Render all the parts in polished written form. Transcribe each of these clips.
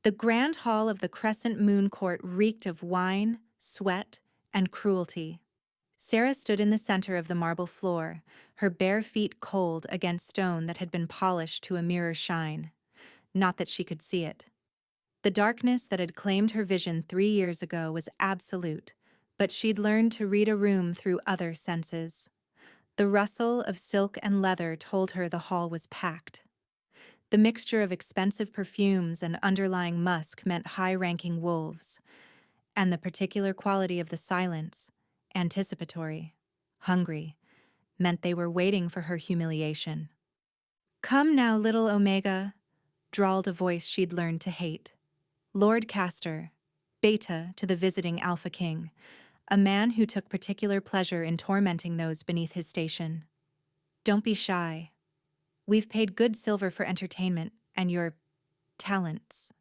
The grand hall of the Crescent Moon Court reeked of wine, sweat, and cruelty. Sarah stood in the center of the marble floor, her bare feet cold against stone that had been polished to a mirror shine. Not that she could see it. The darkness that had claimed her vision 3 years ago was absolute, but she'd learned to read a room through other senses. The rustle of silk and leather told her the hall was packed. The mixture of expensive perfumes and underlying musk meant high-ranking wolves, and the particular quality of the silence, anticipatory, hungry, meant they were waiting for her humiliation. "Come now, little Omega," drawled a voice she'd learned to hate. Lord Castor, Beta to the visiting Alpha King, a man who took particular pleasure in tormenting those beneath his station. "Don't be shy. We've paid good silver for entertainment, and your talents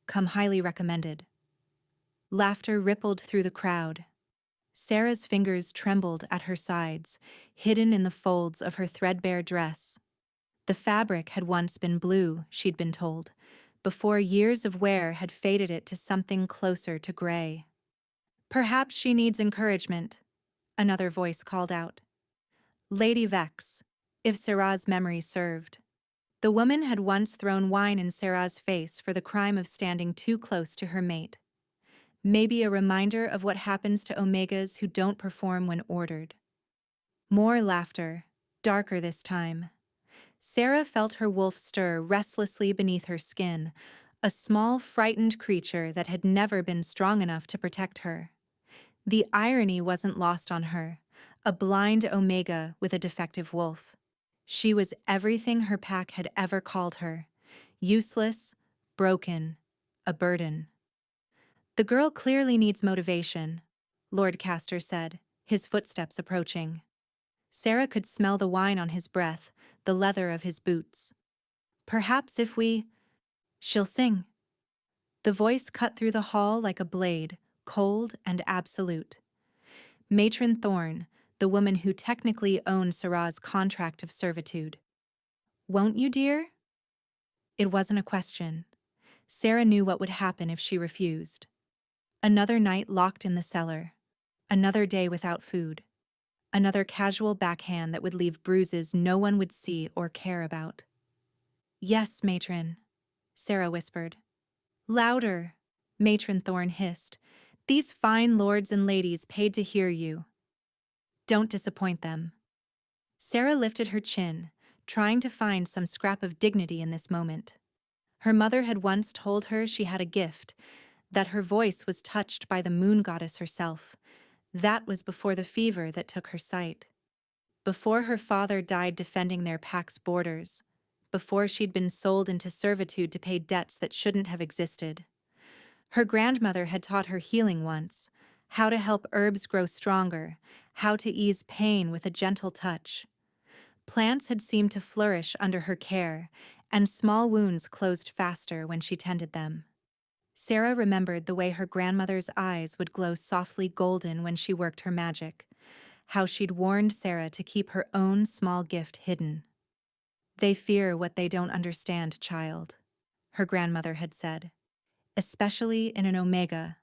come highly recommended." Laughter rippled through the crowd. Sarah's fingers trembled at her sides, hidden in the folds of her threadbare dress. The fabric had once been blue, she'd been told, before years of wear had faded it to something closer to gray. "Perhaps she needs encouragement," another voice called out. Lady Vex, if Sarah's memory served. The woman had once thrown wine in Sarah's face for the crime of standing too close to her mate. Maybe a reminder of what happens to Omegas who don't perform when ordered. More laughter, darker this time. Sarah felt her wolf stir restlessly beneath her skin, a small, frightened creature that had never been strong enough to protect her. The irony wasn't lost on her, a blind Omega with a defective wolf. She was everything her pack had ever called her: useless, broken, a burden. "The girl clearly needs motivation," Lord Castor said, his footsteps approaching. Sarah could smell the wine on his breath, the leather of his boots. "Perhaps if she'll sing." The voice cut through the hall like a blade, cold and absolute. Matron Thorne, the woman who technically owned Sarah's contract of servitude. "Won't you, dear?" It wasn't a question. Sarah knew what would happen if she refused. Another night locked in the cellar. Another day without food. Another casual backhand that would leave bruises no one would see or care about. "Yes, matron," Sarah whispered. "Louder," Matron Thorne hissed. "These fine lords and ladies paid to hear you. Don't disappoint them." Sarah lifted her chin, trying to find some scrap of dignity in this moment. Her mother had once told her she had a gift, that her voice was touched by the moon goddess herself. That was before the fever that took her sight. Before her father died defending their pack's borders. Before she'd been sold into servitude to pay debts that shouldn't have existed. Her grandmother had taught her healing once, how to help herbs grow stronger, how to ease pain with a gentle touch. Plants had seemed to flourish under her care, and small wounds closed faster when she tended them. Sarah remembered the way her grandmother's eyes would glow softly golden when she worked her magic, how she'd warned Sarah to keep her own small gift hidden. "They fear what they don't understand, child," her grandmother had said, "especially in an Omega."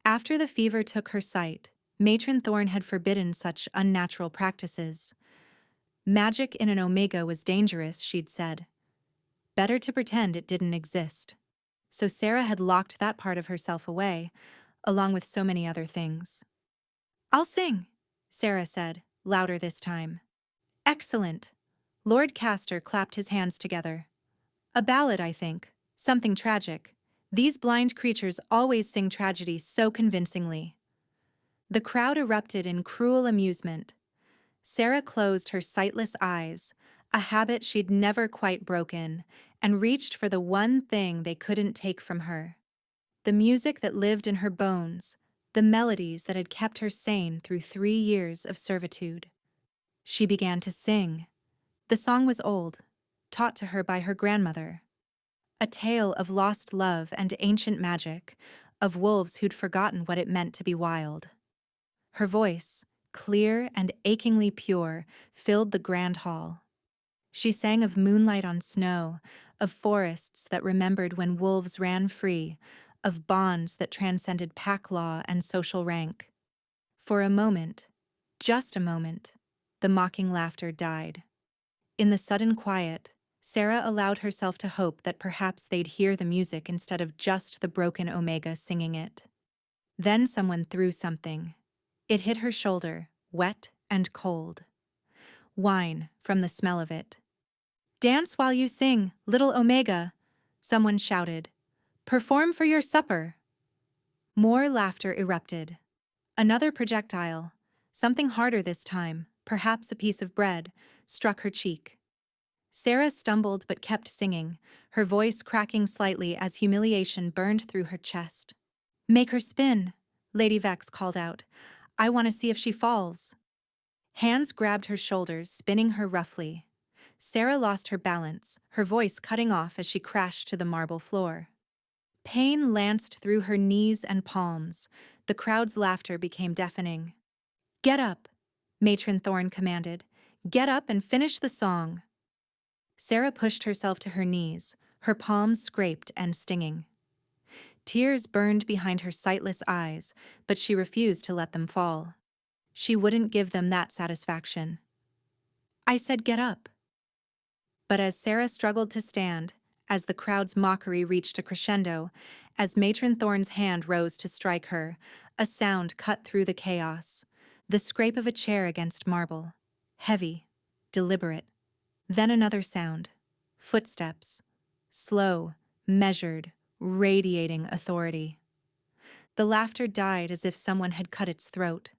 After the fever took her sight, Matron Thorne had forbidden such unnatural practices. Magic in an Omega was dangerous, she'd said. Better to pretend it didn't exist. So Sarah had locked that part of herself away, along with so many other things. "I'll sing," Sarah said, louder this time. "Excellent." Lord Castor clapped his hands together. "A ballad, I think. Something tragic. These blind creatures always sing tragedy so convincingly." The crowd erupted in cruel amusement. Sarah closed her sightless eyes, a habit she'd never quite broken, and reached for the one thing they couldn't take from her. The music that lived in her bones, the melodies that had kept her sane through 3 years of servitude. She began to sing. The song was old, taught to her by her grandmother. A tale of lost love and ancient magic, of wolves who'd forgotten what it meant to be wild. Her voice, clear and achingly pure, filled the grand hall. She sang of moonlight on snow, of forests that remembered when wolves ran free, of bonds that transcended pack law and social rank. For a moment, just a moment, the mocking laughter died. In the sudden quiet, Sarah allowed herself to hope that perhaps they'd hear the music instead of just the broken Omega singing it. Then someone threw something. It hit her shoulder, wet and cold. Wine, from the smell of it. "Dance while you sing, little Omega," someone shouted. "Perform for your supper." More laughter erupted. Another projectile, something harder this time, perhaps a piece of bread, struck her cheek. Sarah stumbled but kept singing, her voice cracking slightly as humiliation burned through her chest. "Make her spin," Lady Vex called out. "I want to see if she falls." Hands grabbed her shoulders, spinning her roughly. Sarah lost her balance, her voice cutting off as she crashed to the marble floor. Pain lanced through her knees and palms. The crowd's laughter became deafening. "Get up," Matron Thorne commanded. "Get up and finish the song." Sarah pushed herself to her knees, her palms scraped and stinging. Tears burned behind her sightless eyes, but she refused to let them fall. She wouldn't give them that satisfaction. "I said get up." But as Sarah struggled to stand, as the crowd's mockery reached a crescendo, as Matron Thorne's hand rose to strike her, a sound cut through the chaos. The scrape of a chair against marble. Heavy, deliberate. Then another sound. Footsteps. Slow, measured, radiating authority. The laughter died as if someone had cut its throat.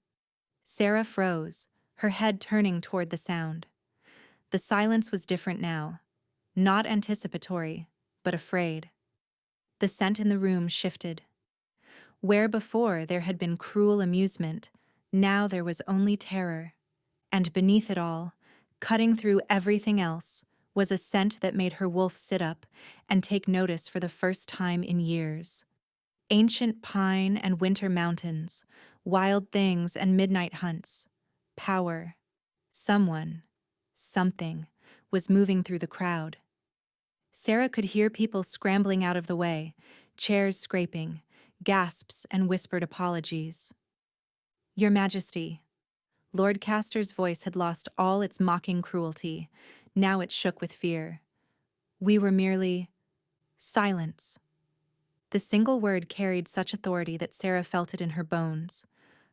Sarah froze, her head turning toward the sound. The silence was different now. Not anticipatory, but afraid. The scent in the room shifted. Where before there had been cruel amusement, now there was only terror. And beneath it all, cutting through everything else, was a scent that made her wolf sit up and take notice for the first time in years. Ancient pine and winter mountains, wild things and midnight hunts. Power. Someone, something, was moving through the crowd. Sarah could hear people scrambling out of the way, chairs scraping, gasps and whispered apologies. "Your Majesty." Lord Castor's voice had lost all its mocking cruelty. Now it shook with fear. "We were merely—" Silence. The single word carried such authority that Sarah felt it in her bones.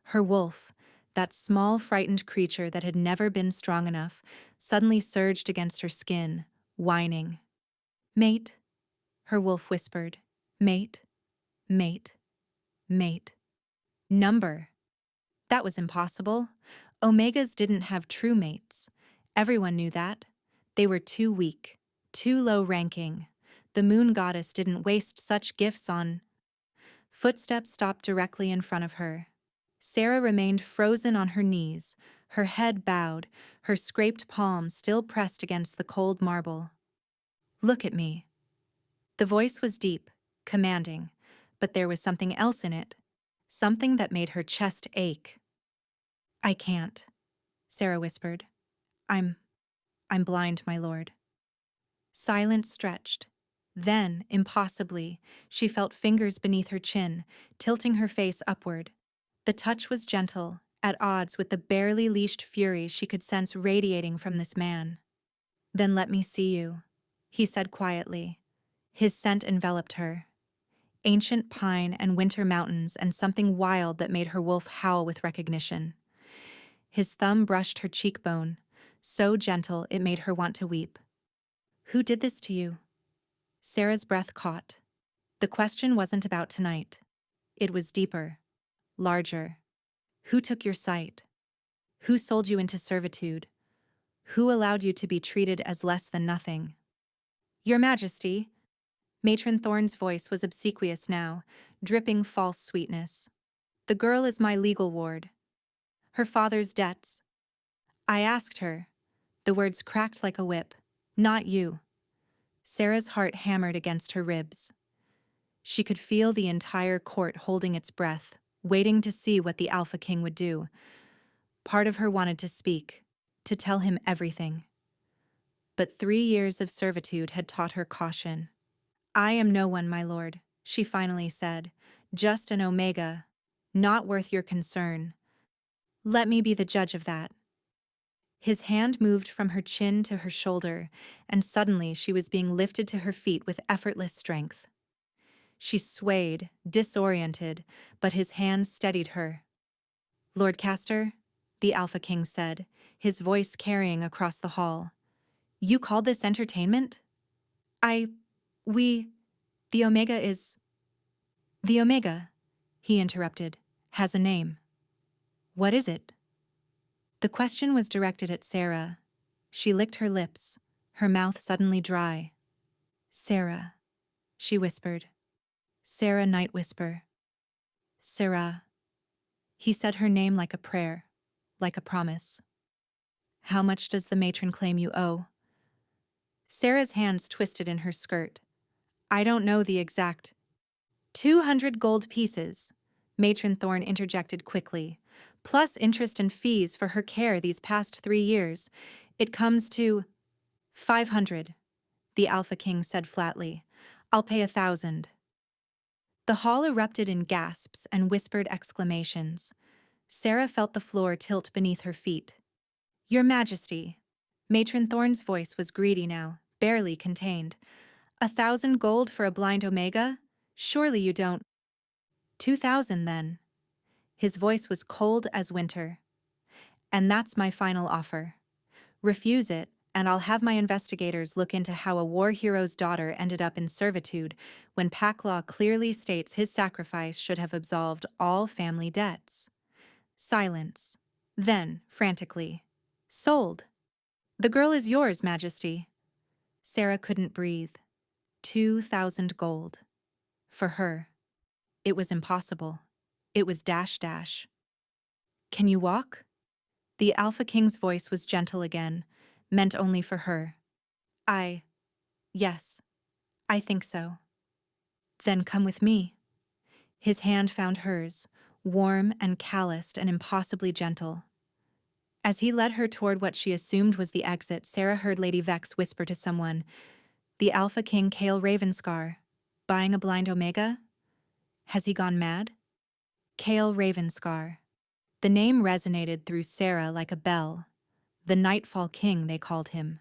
Her wolf, that small, frightened creature that had never been strong enough, suddenly surged against her skin, whining. "Mate," her wolf whispered. "Mate, mate, mate." Number. That was impossible. Omegas didn't have true mates. Everyone knew that. They were too weak, too low-ranking. The moon goddess didn't waste such gifts on... Footsteps stopped directly in front of her. Sarah remained frozen on her knees, her head bowed, her scraped palm still pressed against the cold marble. "Look at me." The voice was deep, commanding, but there was something else in it, something that made her chest ache. "I can't," Sarah whispered. I'm blind, my lord." Silence stretched. Then, impossibly, she felt fingers beneath her chin, tilting her face upward. The touch was gentle, at odds with the barely leashed fury she could sense radiating from this man. "Then let me see you," he said quietly. His scent enveloped her. Ancient pine and winter mountains and something wild that made her wolf howl with recognition. His thumb brushed her cheekbone, so gentle it made her want to weep. "Who did this to you?" Sarah's breath caught. The question wasn't about tonight. It was deeper, larger. Who took your sight? Who sold you into servitude? Who allowed you to be treated as less than nothing? "Your Majesty." Matron Thorne's voice was obsequious now, dripping false sweetness. "The girl is my legal ward. Her father's debts." "I asked her." The words cracked like a whip. "Not you." Sarah's heart hammered against her ribs. She could feel the entire court holding its breath, waiting to see what the Alpha King would do. Part of her wanted to speak, to tell him everything. but 3 years of servitude had taught her caution. "I am no one, my lord," she finally said. "Just an omega. Not worth your concern. Let me be the judge of that." His hand moved from her chin to her shoulder, and suddenly she was being lifted to her feet with effortless strength. She swayed, disoriented, but his hand steadied her. "Lord Castor," the Alpha King said, his voice carrying across the hall. "You call this entertainment?" "I... we... the Omega is..." "The Omega," he interrupted, "has a name." "What is it?" The question was directed at Sarah. She licked her lips, her mouth suddenly dry. "Sarah," she whispered. "Sarah Night Whisper. Sarah." He said her name like a prayer, like a promise. "How much does the matron claim you owe?" Sarah's hands twisted in her skirt. "I don't know the exact..." 200 gold pieces, Matron Thorne interjected quickly, plus interest and fees for her care these past 3 years. It comes to 500, the Alpha King said flatly. "I'll pay 1,000. The hall erupted in gasps and whispered exclamations. Sarah felt the floor tilt beneath her feet. "Your Majesty." Matron Thorne's voice was greedy now, barely contained. 1,000 gold for a blind Omega? Surely you don't... 2,000 then. His voice was cold as winter. "And that's my final offer. Refuse it, and I'll have my investigators look into how a war hero's daughter ended up in servitude when pack law clearly states his sacrifice should have absolved all family debts." Silence. Then, frantically, "Sold. The girl is yours, Majesty." Sarah couldn't breathe. 2,000 gold. For her. It was impossible. It was dash dash. "Can you walk?" The Alpha King's voice was gentle again, meant only for her. Yes, I think so." "Then come with me." His hand found hers, warm and calloused and impossibly gentle. As he led her toward what she assumed was the exit, Sarah heard Lady Vex whisper to someone, "The Alpha King Cale Ravenscar, buying a blind Omega? Has he gone mad?" Cale Ravenscar. The name resonated through Sarah like a bell. The Nightfall King, they called him.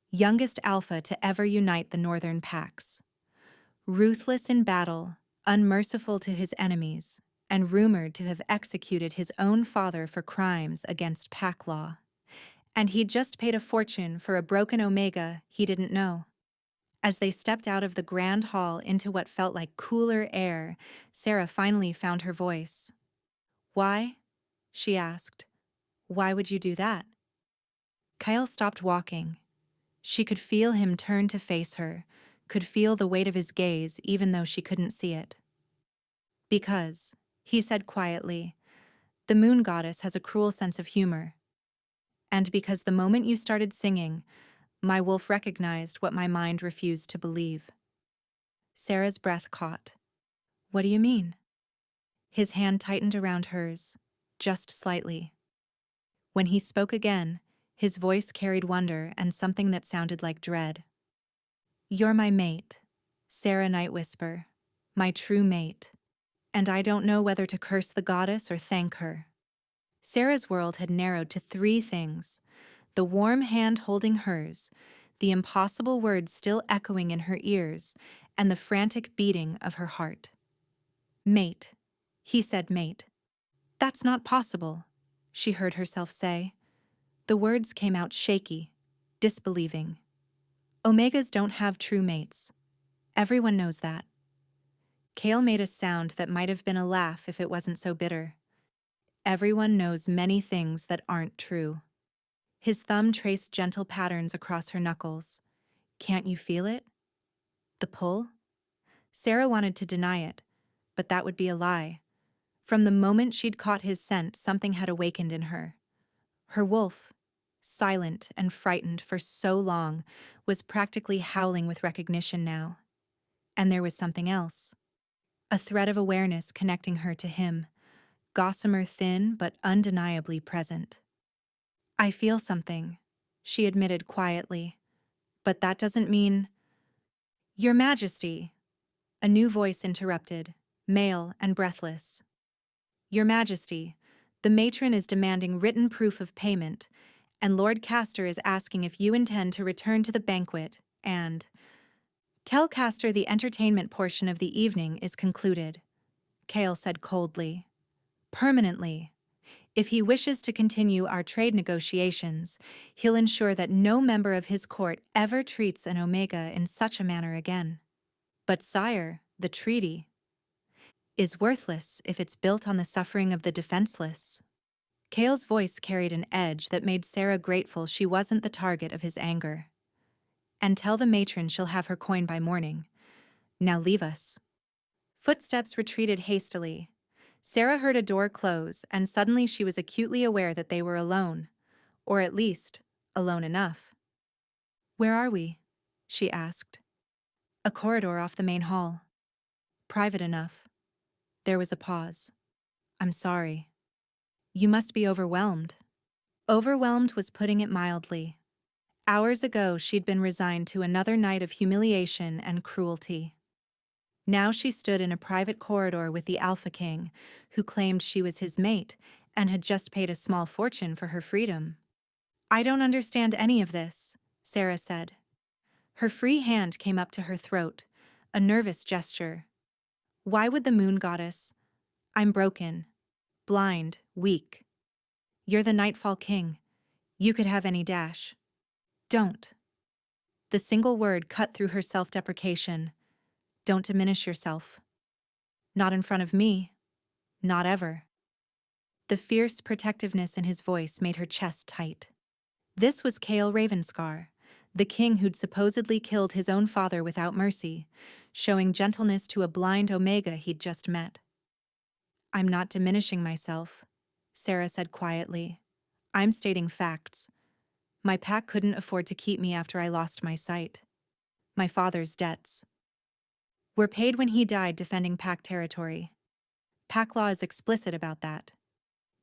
Youngest Alpha to ever unite the northern packs. Ruthless in battle, unmerciful to his enemies, and rumored to have executed his own father for crimes against pack law. And he'd just paid a fortune for a broken Omega he didn't know. As they stepped out of the grand hall into what felt like cooler air, Sarah finally found her voice. "Why?" she asked. "Why would you do that?" Kyle stopped walking. She could feel him turn to face her, could feel the weight of his gaze even though she couldn't see it. "Because," he said quietly, "the moon goddess has a cruel sense of humor. And because the moment you started singing, my wolf recognized what my mind refused to believe." Sarah's breath caught. "What do you mean?" His hand tightened around hers, just slightly. When he spoke again, his voice carried wonder and something that sounded like dread. "You're my mate, Sarah Night Whisper, my true mate, and I don't know whether to curse the goddess or thank her." Sarah's world had narrowed to 3 things: the warm hand holding hers, the impossible words still echoing in her ears, and the frantic beating of her heart. "Mate," he said, "mate." "That's not possible," she heard herself say. The words came out shaky, disbelieving. "Omegas don't have true mates. Everyone knows that." Cale made a sound that might have been a laugh if it wasn't so bitter. "Everyone knows many things that aren't true." His thumb traced gentle patterns across her knuckles. "Can't you feel it? The pull?" Sarah wanted to deny it, but that would be a lie. From the moment she'd caught his scent, something had awakened in her. Her wolf, silent and frightened for so long, was practically howling with recognition now. And there was something else. A thread of awareness connecting her to him, gossamer thin but undeniably present. "I feel something," she admitted quietly. But that doesn't mean— Your Majesty, a new voice interrupted, male and breathless. Your Majesty, the matron is demanding written proof of payment, and Lord Castor is asking if you intend to return to the banquet and— Tell Castor the entertainment portion of the evening is concluded, Kale said coldly. Permanently. If he wishes to continue our trade negotiations, he'll ensure that no member of his court ever treats an Omega in such a manner again. But sire, the treaty is worthless if it's built on the suffering of the defenseless. Kale's voice carried an edge that made Sarah grateful she wasn't the target of his anger. And tell the matron she'll have her coin by morning. Now leave us. Footsteps retreated hastily. Sarah heard a door close, and suddenly she was acutely aware that they were alone. Or at least, alone enough. Where are we? She asked. A corridor off the main hall. Private enough. There was a pause. I'm sorry. You must be overwhelmed. Overwhelmed was putting it mildly. Hours ago, she'd been resigned to another night of humiliation and cruelty. Now she stood in a private corridor with the Alpha King, who claimed she was his mate and had just paid a small fortune for her freedom. I don't understand any of this, Sarah said. Her free hand came up to her throat, a nervous gesture. Why would the moon goddess— I'm broken, blind, weak. You're the Nightfall King. You could have any dash. Don't. The single word cut through her self-deprecation. Don't diminish yourself. Not in front of me. Not ever. The fierce protectiveness in his voice made her chest tight. This was Kale Ravenscar, the king who'd supposedly killed his own father without mercy, showing gentleness to a blind Omega he'd just met. I'm not diminishing myself, Sarah said quietly. I'm stating facts. My pack couldn't afford to keep me after I lost my sight. My father's debts were paid when he died defending pack territory. Pack law is explicit about that.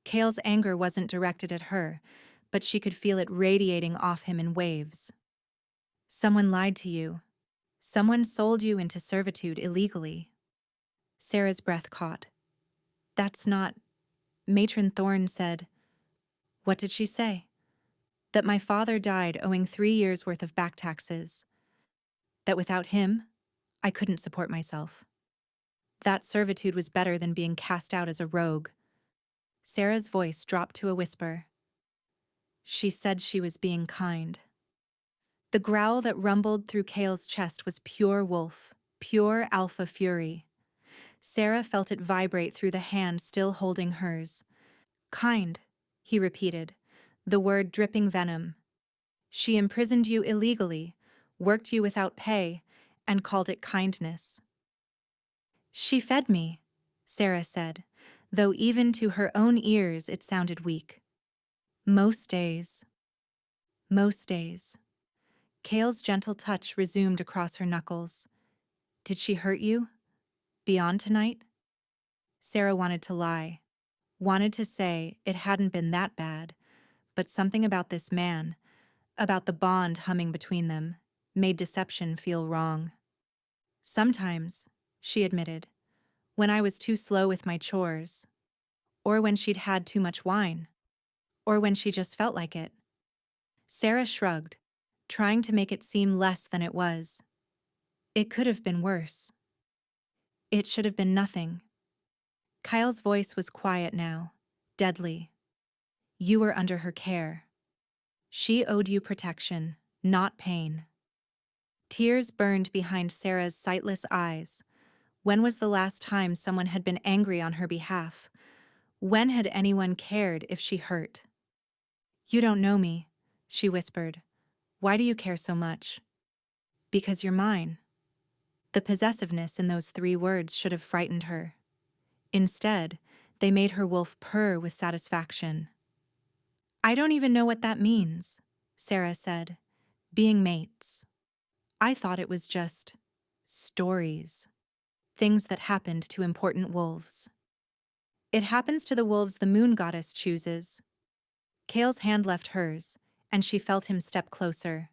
Kale's anger wasn't directed at her, but she could feel it radiating off him in waves. Someone lied to you. Someone sold you into servitude illegally. Sarah's breath caught. That's not— Matron Thorne said— What did she say? That my father died owing 3 years' worth of back taxes. That without him, I couldn't support myself. That servitude was better than being cast out as a rogue. Sarah's voice dropped to a whisper. She said she was being kind. The growl that rumbled through Kale's chest was pure wolf, pure alpha fury. Sarah felt it vibrate through the hand still holding hers. Kind, he repeated, the word dripping venom. She imprisoned you illegally, worked you without pay, and called it kindness. She fed me, Sarah said, though even to her own ears it sounded weak. Most days. Most days. Kale's gentle touch resumed across her knuckles. Did she hurt you? Beyond tonight? Sarah wanted to lie. Wanted to say it hadn't been that bad, but something about this man, about the bond humming between them, made deception feel wrong. Sometimes, she admitted, when I was too slow with my chores, or when she'd had too much wine, or when she just felt like it. Sarah shrugged, trying to make it seem less than it was. It could have been worse. It should have been nothing. Kyle's voice was quiet now, deadly. You were under her care. She owed you protection, not pain. Tears burned behind Sarah's sightless eyes. When was the last time someone had been angry on her behalf? When had anyone cared if she hurt? You don't know me, she whispered. Why do you care so much? Because you're mine. The possessiveness in those 3 words should have frightened her. Instead, they made her wolf purr with satisfaction. I don't even know what that means, Sarah said. Being mates. I thought it was just stories. Things that happened to important wolves. It happens to the wolves the moon goddess chooses. Kale's hand left hers, and she felt him step closer.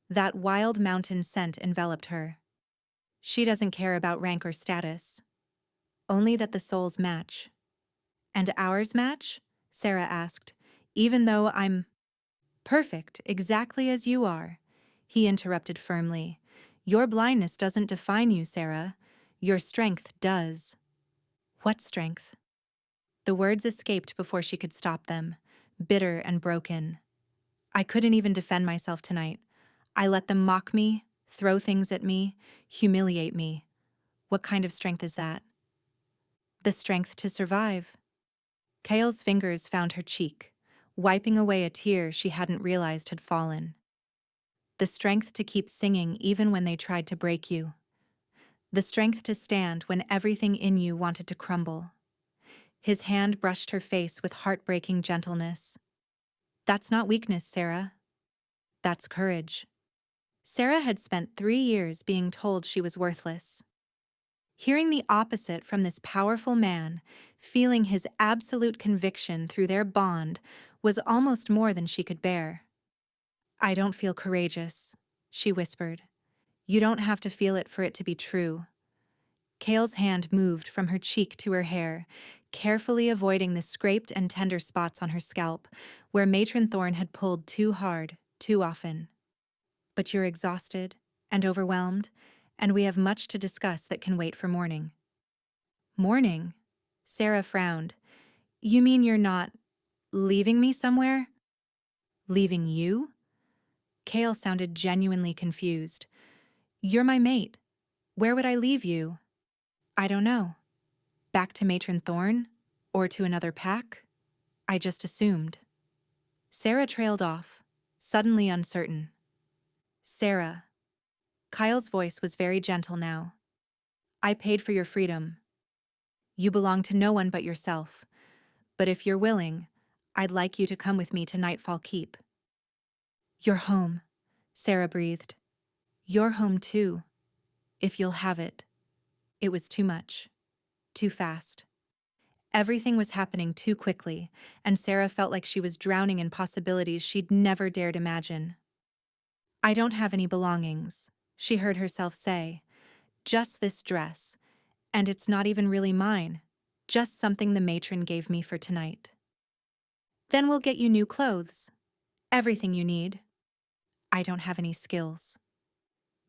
That wild mountain scent enveloped her. She doesn't care about rank or status, only that the souls match. And ours match? Sarah asked. Even though I'm perfect, exactly as you are, he interrupted firmly. Your blindness doesn't define you, Sarah. Your strength does. What strength? The words escaped before she could stop them, bitter and broken. I couldn't even defend myself tonight. I let them mock me, throw things at me, humiliate me. What kind of strength is that? The strength to survive. Kale's fingers found her cheek, wiping away a tear she hadn't realized had fallen. The strength to keep singing even when they tried to break you. The strength to stand when everything in you wanted to crumble. His hand brushed her face with heartbreaking gentleness. That's not weakness, Sarah. That's courage. Sarah had spent 3 years being told she was worthless. Hearing the opposite from this powerful man, feeling his absolute conviction through their bond, was almost more than she could bear. I don't feel courageous, she whispered. You don't have to feel it for it to be true. Kale's hand moved from her cheek to her hair, carefully avoiding the scraped and tender spots on her scalp, where Matron Thorne had pulled too hard, too often. But you're exhausted and overwhelmed, and we have much to discuss that can wait for morning. Morning? Sarah frowned. You mean you're not leaving me somewhere? Leaving you? Kale sounded genuinely confused. You're my mate. Where would I leave you? I don't know. Back to Matron Thorne? Or to another pack? I just assumed. Sarah trailed off, suddenly uncertain. Sarah. Kyle's voice was very gentle now. I paid for your freedom. You belong to no one but yourself. But if you're willing, I'd like you to come with me to Nightfall Keep. You're home, Sarah breathed. You're home too, if you'll have it. It was too much. Too fast. Everything was happening too quickly, and Sarah felt like she was drowning in possibilities she'd never dared imagine. I don't have any belongings, she heard herself say. Just this dress. And it's not even really mine. Just something the matron gave me for tonight. Then we'll get you new clothes. Everything you need. I don't have any skills.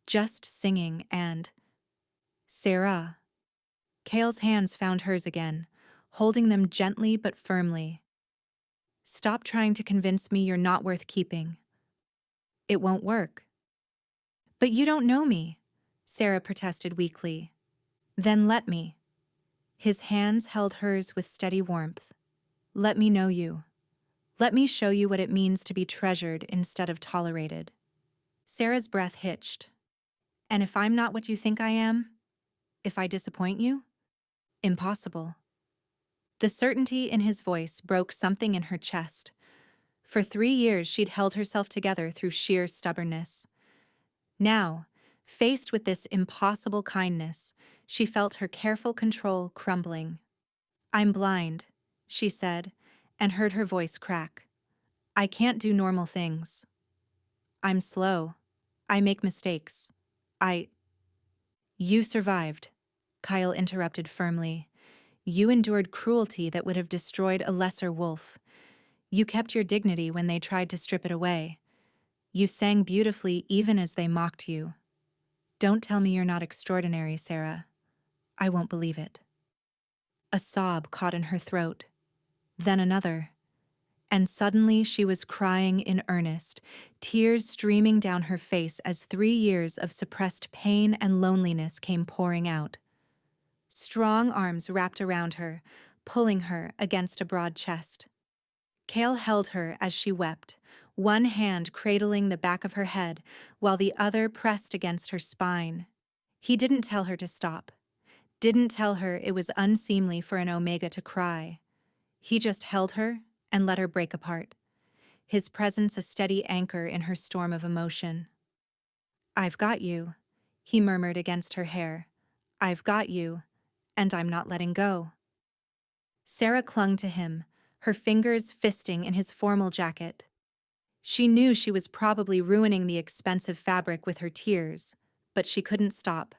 Just singing and... Sarah. Kale's hands found hers again, holding them gently but firmly. Stop trying to convince me you're not worth keeping. It won't work. But you don't know me, Sarah protested weakly. Then let me. His hands held hers with steady warmth. Let me know you. Let me show you what it means to be treasured instead of tolerated. Sarah's breath hitched. And if I'm not what you think I am? If I disappoint you? Impossible. The certainty in his voice broke something in her chest. For 3 years she'd held herself together through sheer stubbornness. Now, faced with this impossible kindness, she felt her careful control crumbling. I'm blind, she said, and heard her voice crack. I can't do normal things. I'm slow. I make mistakes. You survived, Kyle interrupted firmly. You endured cruelty that would have destroyed a lesser wolf. You kept your dignity when they tried to strip it away. You sang beautifully even as they mocked you. Don't tell me you're not extraordinary, Sarah. I won't believe it. A sob caught in her throat, then another. And suddenly she was crying in earnest, tears streaming down her face as 3 years of suppressed pain and loneliness came pouring out. Strong arms wrapped around her, pulling her against a broad chest. Kale held her as she wept, one hand cradling the back of her head while the other pressed against her spine. He didn't tell her to stop, didn't tell her it was unseemly for an Omega to cry. He just held her and let her break apart, his presence a steady anchor in her storm of emotion. I've got you, he murmured against her hair. I've got you, and I'm not letting go. Sarah clung to him, her fingers fisting in his formal jacket. She knew she was probably ruining the expensive fabric with her tears, but she couldn't stop.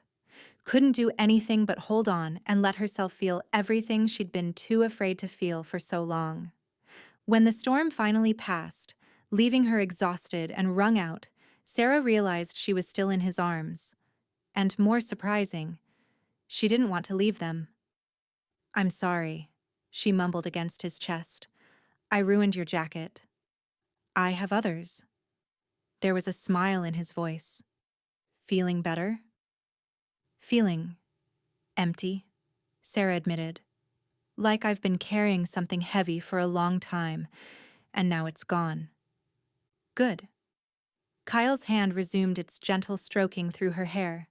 Couldn't do anything but hold on and let herself feel everything she'd been too afraid to feel for so long. When the storm finally passed, leaving her exhausted and wrung out, Sarah realized she was still in his arms. And more surprising, she didn't want to leave them. "I'm sorry," she mumbled against his chest. "I ruined your jacket. I have others." There was a smile in his voice. "Feeling better?" "Feeling empty," Sarah admitted. "Like I've been carrying something heavy for a long time, and now it's gone." "Good." Kyle's hand resumed its gentle stroking through her hair.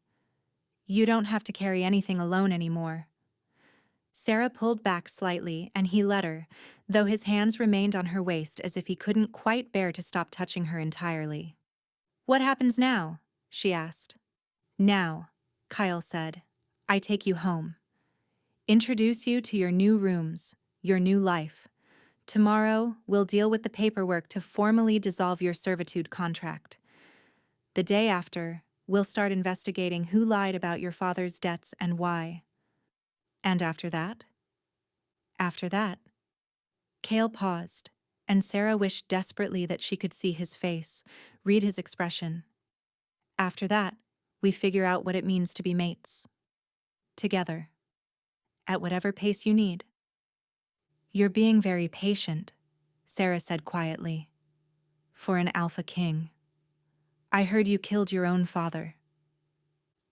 "You don't have to carry anything alone anymore." Sarah pulled back slightly, and he let her, though his hands remained on her waist as if he couldn't quite bear to stop touching her entirely. "What happens now?" she asked. "Now," Kyle said, "I take you home. Introduce you to your new rooms, your new life. Tomorrow, we'll deal with the paperwork to formally dissolve your servitude contract. The day after, we'll start investigating who lied about your father's debts and why. And after that?" "After that." Cale paused, and Sarah wished desperately that she could see his face, read his expression. "After that, we figure out what it means to be mates. Together. At whatever pace you need." "You're being very patient," Sarah said quietly. "For an alpha king. I heard you killed your own father."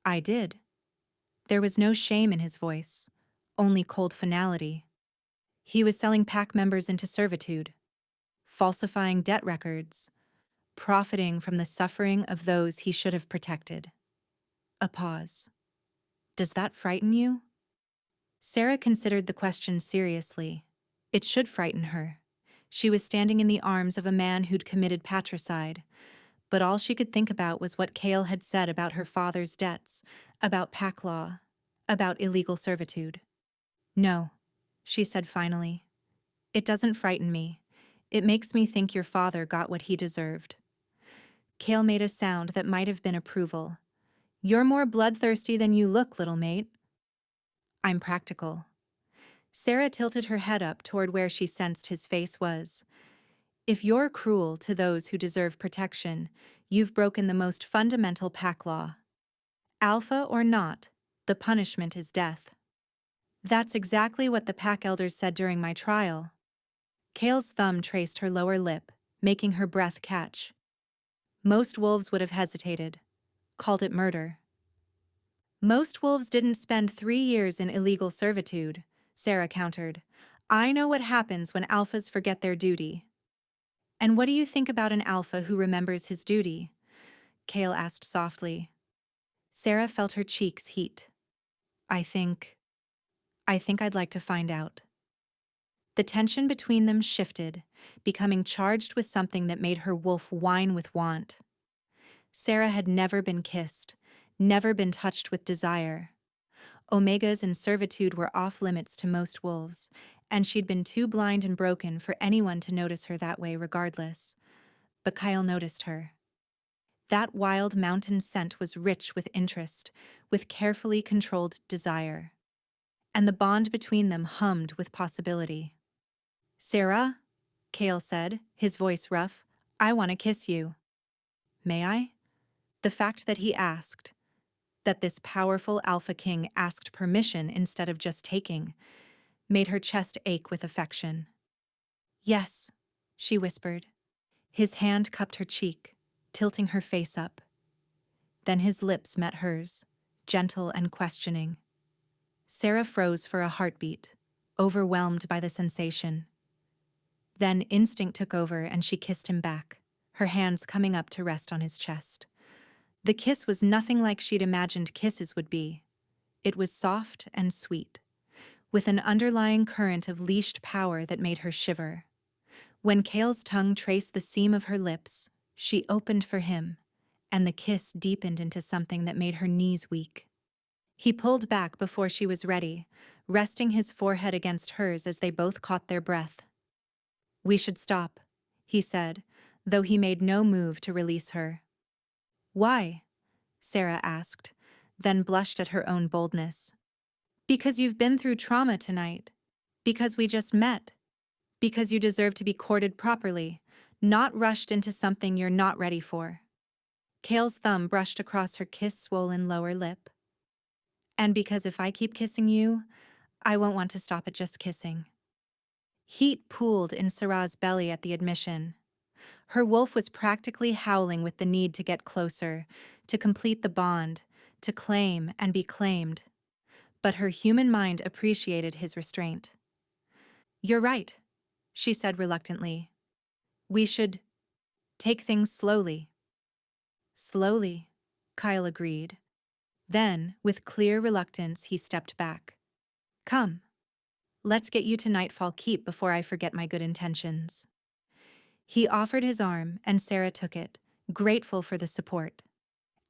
"I did." There was no shame in his voice, only cold finality. "He was selling pack members into servitude, falsifying debt records, profiting from the suffering of those he should have protected." A pause. "Does that frighten you?" Sarah considered the question seriously. It should frighten her. She was standing in the arms of a man who'd committed patricide, but all she could think about was what Cale had said about her father's debts, about pack law, about illegal servitude. "No," she said finally. "It doesn't frighten me. It makes me think your father got what he deserved." Cale made a sound that might have been approval. "You're more bloodthirsty than you look, little mate." "I'm practical." Sarah tilted her head up toward where she sensed his face was. "If you're cruel to those who deserve protection, you've broken the most fundamental pack law. Alpha or not, the punishment is death." "That's exactly what the pack elders said during my trial." Cale's thumb traced her lower lip, making her breath catch. "Most wolves would have hesitated, called it murder." "Most wolves didn't spend 3 years in illegal servitude," Sarah countered. "I know what happens when alphas forget their duty." "And what do you think about an alpha who remembers his duty?" Cale asked softly. Sarah felt her cheeks heat. I think I'd like to find out." The tension between them shifted, becoming charged with something that made her wolf whine with want. Sarah had never been kissed, never been touched with desire. Omegas and servitude were off limits to most wolves, and she'd been too blind and broken for anyone to notice her that way regardless. But Kyle noticed her. That wild mountain scent was rich with interest, with carefully controlled desire. And the bond between them hummed with possibility. "Sarah," Cale said, his voice rough, "I want to kiss you." "May I?" The fact that he asked, that this powerful alpha king asked permission instead of just taking, made her chest ache with affection. "Yes," she whispered. His hand cupped her cheek, tilting her face up. Then his lips met hers, gentle and questioning. Sarah froze for a heartbeat, overwhelmed by the sensation. Then instinct took over and she kissed him back, her hands coming up to rest on his chest. The kiss was nothing like she'd imagined kisses would be. It was soft and sweet, with an underlying current of leashed power that made her shiver. When Cale's tongue traced the seam of her lips, she opened for him, and the kiss deepened into something that made her knees weak. He pulled back before she was ready, resting his forehead against hers as they both caught their breath. "We should stop," he said, though he made no move to release her. "Why?" Sarah asked, then blushed at her own boldness. "Because you've been through trauma tonight. Because we just met. Because you deserve to be courted properly, not rushed into something you're not ready for." Kale's thumb brushed across her kiss-swollen lower lip. "And because if I keep kissing you, I won't want to stop at just kissing." Heat pooled in Sarah's belly at the admission. Her wolf was practically howling with the need to get closer, to complete the bond, to claim and be claimed. But her human mind appreciated his restraint. "You're right," she said reluctantly. "We should take things slowly." "Slowly," Kyle agreed. Then, with clear reluctance, he stepped back. "Come. Let's get you to Nightfall Keep before I forget my good intentions." He offered his arm, and Sarah took it, grateful for the support.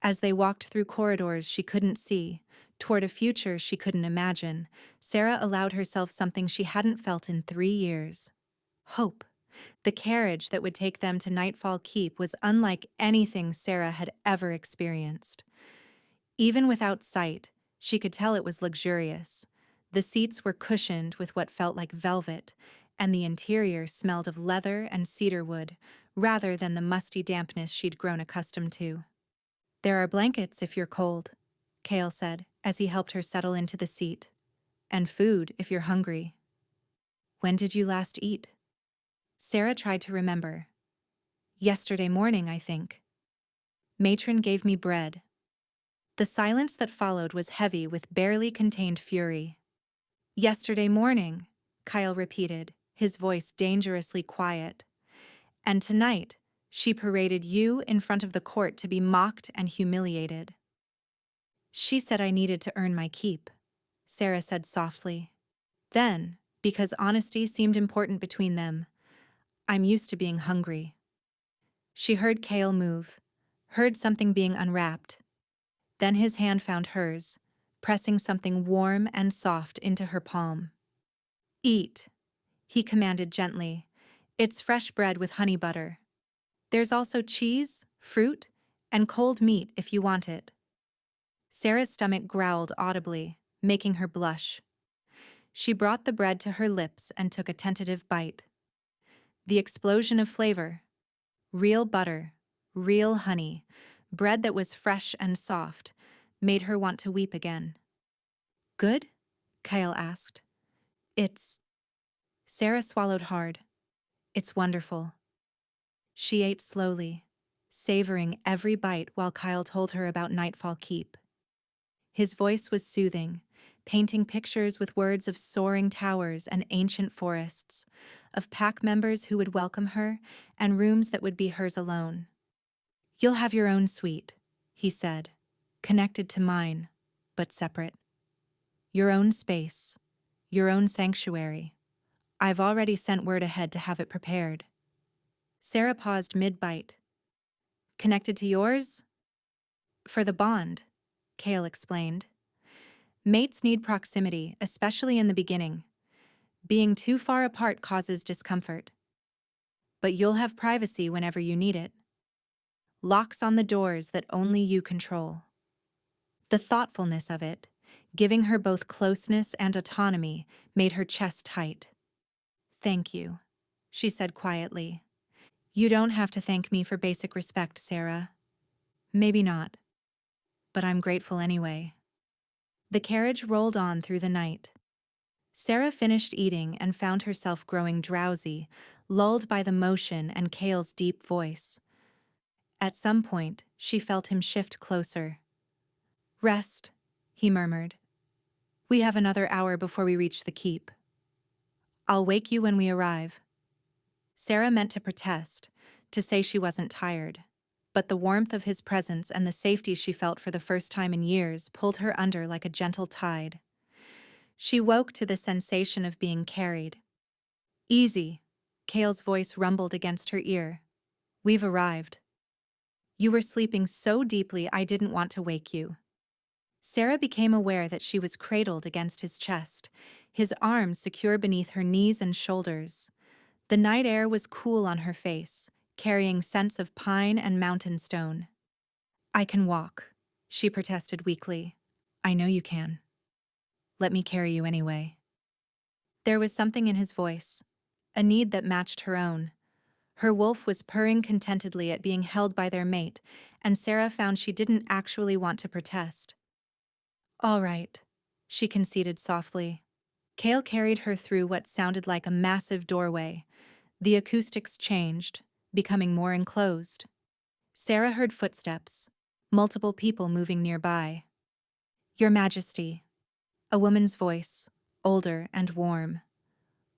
As they walked through corridors she couldn't see, toward a future she couldn't imagine, Sarah allowed herself something she hadn't felt in 3 years. Hope. The carriage that would take them to Nightfall Keep was unlike anything Sarah had ever experienced. Even without sight, she could tell it was luxurious. The seats were cushioned with what felt like velvet, and the interior smelled of leather and cedar wood, rather than the musty dampness she'd grown accustomed to. "There are blankets if you're cold," Cale said, as he helped her settle into the seat. "And food if you're hungry." "When did you last eat?" Sarah tried to remember. "Yesterday morning, I think. Matron gave me bread." The silence that followed was heavy with barely contained fury. "Yesterday morning," Kyle repeated, his voice dangerously quiet. "And tonight, she paraded you in front of the court to be mocked and humiliated." "She said I needed to earn my keep," Sarah said softly. Then, because honesty seemed important between them, "I'm used to being hungry." She heard Cale move, heard something being unwrapped. Then his hand found hers, pressing something warm and soft into her palm. "Eat," he commanded gently. "It's fresh bread with honey butter. There's also cheese, fruit, and cold meat if you want it." Sarah's stomach growled audibly, making her blush. She brought the bread to her lips and took a tentative bite. The explosion of flavor. Real butter, real honey, bread that was fresh and soft, made her want to weep again. "Good?" Kyle asked. "It's..." Sarah swallowed hard. "It's wonderful." She ate slowly, savoring every bite while Kyle told her about Nightfall Keep. His voice was soothing, painting pictures with words of soaring towers and ancient forests, of pack members who would welcome her, and rooms that would be hers alone. "You'll have your own suite," he said, "connected to mine, but separate. Your own space, your own sanctuary. I've already sent word ahead to have it prepared." Sarah paused mid-bite. "Connected to yours?" "For the bond," Cale explained. "Mates need proximity, especially in the beginning. Being too far apart causes discomfort. But you'll have privacy whenever you need it. Locks on the doors that only you control." The thoughtfulness of it, giving her both closeness and autonomy, made her chest tight. "Thank you," she said quietly. "You don't have to thank me for basic respect, Sarah. Maybe not. But I'm grateful anyway." The carriage rolled on through the night. Sarah finished eating and found herself growing drowsy, lulled by the motion and Cale's deep voice. At some point, she felt him shift closer. "Rest," he murmured. "We have another hour before we reach the keep. I'll wake you when we arrive." Sarah meant to protest, to say she wasn't tired, but the warmth of his presence and the safety she felt for the first time in years pulled her under like a gentle tide. She woke to the sensation of being carried. "Easy," Cale's voice rumbled against her ear. "We've arrived. You were sleeping so deeply I didn't want to wake you." Sarah became aware that she was cradled against his chest, his arms secure beneath her knees and shoulders. The night air was cool on her face, carrying scents of pine and mountain stone. "I can walk," she protested weakly. "I know you can. Let me carry you anyway." There was something in his voice, a need that matched her own. Her wolf was purring contentedly at being held by their mate, and Sarah found she didn't actually want to protest. "All right," she conceded softly. Kale carried her through what sounded like a massive doorway. The acoustics changed, becoming more enclosed. Sarah heard footsteps, multiple people moving nearby. "Your Majesty," a woman's voice, older and warm.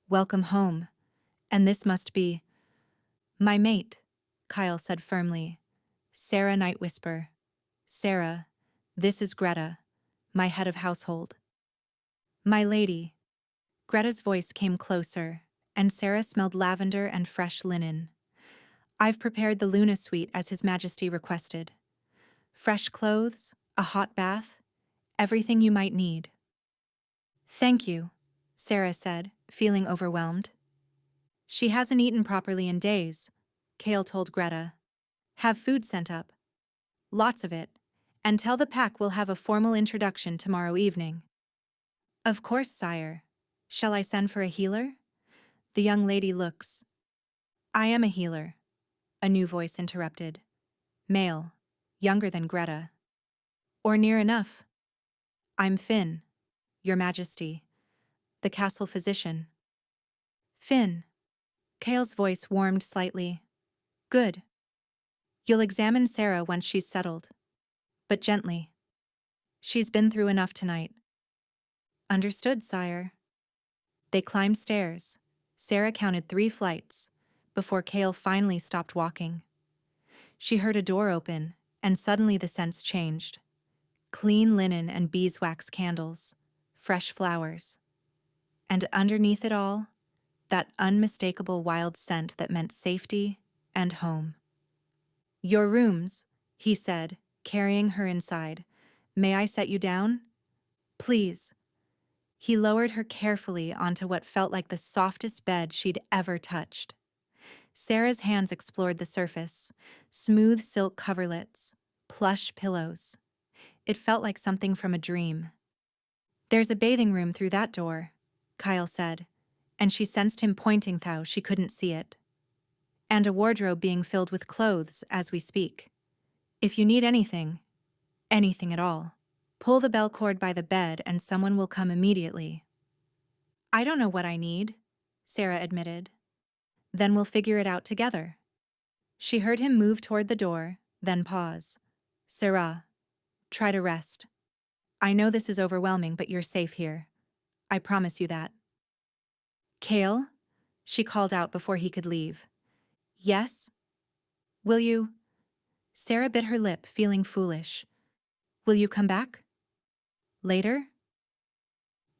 "Welcome home. And this must be—" "My mate," Kyle said firmly. "Sarah Night Whisper. Sarah, this is Greta, my head of household." "My lady." Greta's voice came closer, and Sarah smelled lavender and fresh linen. "I've prepared the Luna Suite as His Majesty requested. Fresh clothes, a hot bath, everything you might need." "Thank you," Sarah said, feeling overwhelmed. "She hasn't eaten properly in days," Kale told Greta. "Have food sent up. Lots of it. And tell the pack we'll have a formal introduction tomorrow evening." "Of course, sire. Shall I send for a healer?" The young lady looks. "I am a healer," a new voice interrupted. Male, younger than Greta. "Or near enough. I'm Finn, Your Majesty, the castle physician." "Finn." Kale's voice warmed slightly. "Good. You'll examine Sarah once she's settled. But gently. She's been through enough tonight." "Understood, sire." They climbed stairs. Sarah counted 3 flights, before Kale finally stopped walking. She heard a door open, and suddenly the scents changed. Clean linen and beeswax candles, fresh flowers. And underneath it all, that unmistakable wild scent that meant safety and home. "Your rooms," he said, carrying her inside. "May I set you down?" "Please." He lowered her carefully onto what felt like the softest bed she'd ever touched. Sarah's hands explored the surface, smooth silk coverlets, plush pillows. It felt like something from a dream. "There's a bathing room through that door," Kyle said, and she sensed him pointing though she couldn't see it. "And a wardrobe being filled with clothes as we speak. If you need anything at all, pull the bell cord by the bed and someone will come immediately." "I don't know what I need," Sarah admitted. "Then we'll figure it out together." She heard him move toward the door, then pause. "Sarah, try to rest. I know this is overwhelming, but you're safe here. I promise you that." "Kale?" she called out before he could leave. "Yes? Will you—" Sarah bit her lip, feeling foolish. "Will you come back? Later?"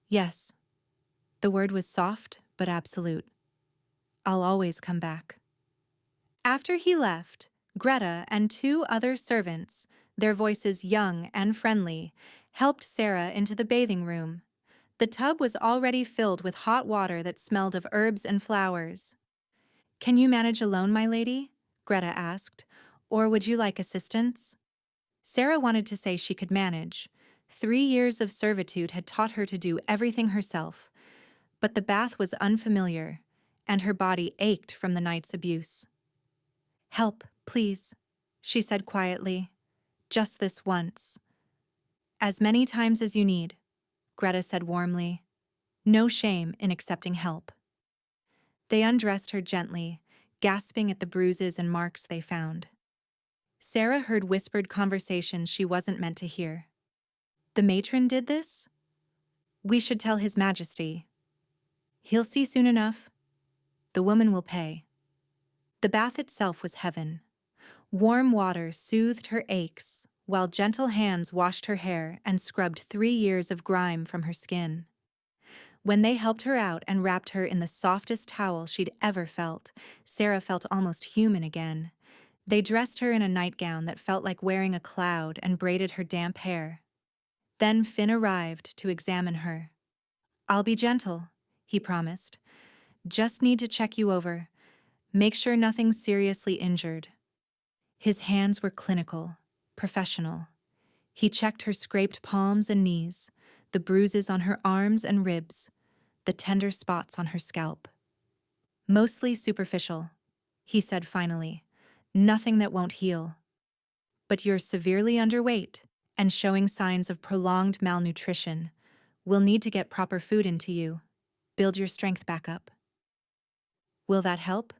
"Yes." The word was soft but absolute. "I'll always come back." After he left, Greta and 2 other servants, their voices young and friendly, helped Sarah into the bathing room. The tub was already filled with hot water that smelled of herbs and flowers. "Can you manage alone, my lady?" Greta asked. "Or would you like assistance?" Sarah wanted to say she could manage. 3 years of servitude had taught her to do everything herself. But the bath was unfamiliar, and her body ached from the night's abuse. "Help, please," she said quietly. "Just this once." "As many times as you need," Greta said warmly. No shame in accepting help. They undressed her gently, gasping at the bruises and marks they found. Sarah heard whispered conversations she wasn't meant to hear. "The matron did this? We should tell His Majesty. He'll see soon enough. The woman will pay." The bath itself was heaven. Warm water soothed her aches, while gentle hands washed her hair and scrubbed 3 years of grime from her skin. When they helped her out and wrapped her in the softest towel she'd ever felt, Sarah felt almost human again. They dressed her in a nightgown that felt like wearing a cloud and braided her damp hair. Then Finn arrived to examine her. "I'll be gentle," he promised. "Just need to check you over. Make sure nothing's seriously injured. His hands were clinical, professional. He checked her scraped palms and knees, the bruises on her arms and ribs, the tender spots on her scalp. Mostly superficial, he said finally. Nothing that won't heal. But you're severely underweight and showing signs of prolonged malnutrition. We'll need to get proper food into you. Build your strength back up. Will that help?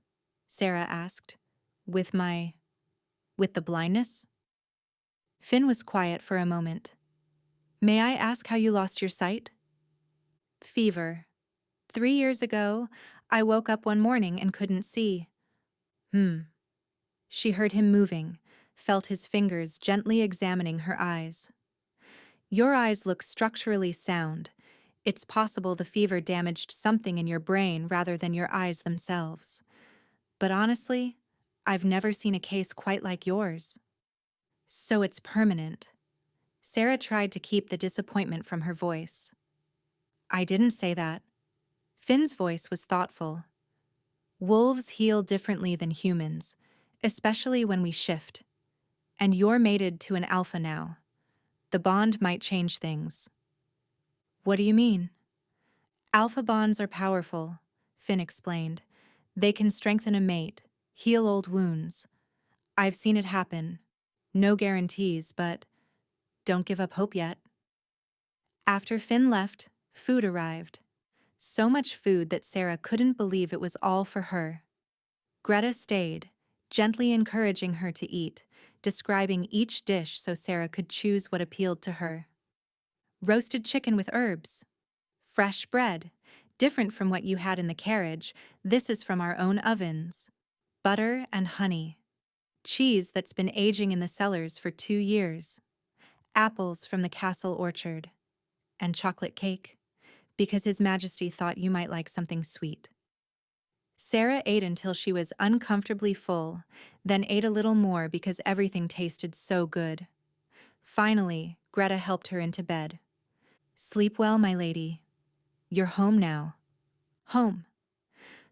Sarah asked. With the blindness? Finn was quiet for a moment. May I ask how you lost your sight? Fever. 3 years ago, I woke up one morning and couldn't see. She heard him moving, felt his fingers gently examining her eyes. Your eyes look structurally sound. It's possible the fever damaged something in your brain rather than your eyes themselves. But honestly, I've never seen a case quite like yours. So it's permanent. Sarah tried to keep the disappointment from her voice. I didn't say that. Finn's voice was thoughtful. Wolves heal differently than humans, especially when we shift. And you're mated to an alpha now. The bond might change things. What do you mean? Alpha bonds are powerful, Finn explained. They can strengthen a mate, heal old wounds. I've seen it happen. No guarantees, but don't give up hope yet. After Finn left, food arrived. So much food that Sarah couldn't believe it was all for her. Greta stayed, gently encouraging her to eat, describing each dish so Sarah could choose what appealed to her. Roasted chicken with herbs. Fresh bread, different from what you had in the carriage, this is from our own ovens. Butter and honey. Cheese that's been aging in the cellars for 2 years. Apples from the castle orchard. And chocolate cake, because His Majesty thought you might like something sweet. Sarah ate until she was uncomfortably full, then ate a little more because everything tasted so good. Finally, Greta helped her into bed. Sleep well, my lady. You're home now. Home.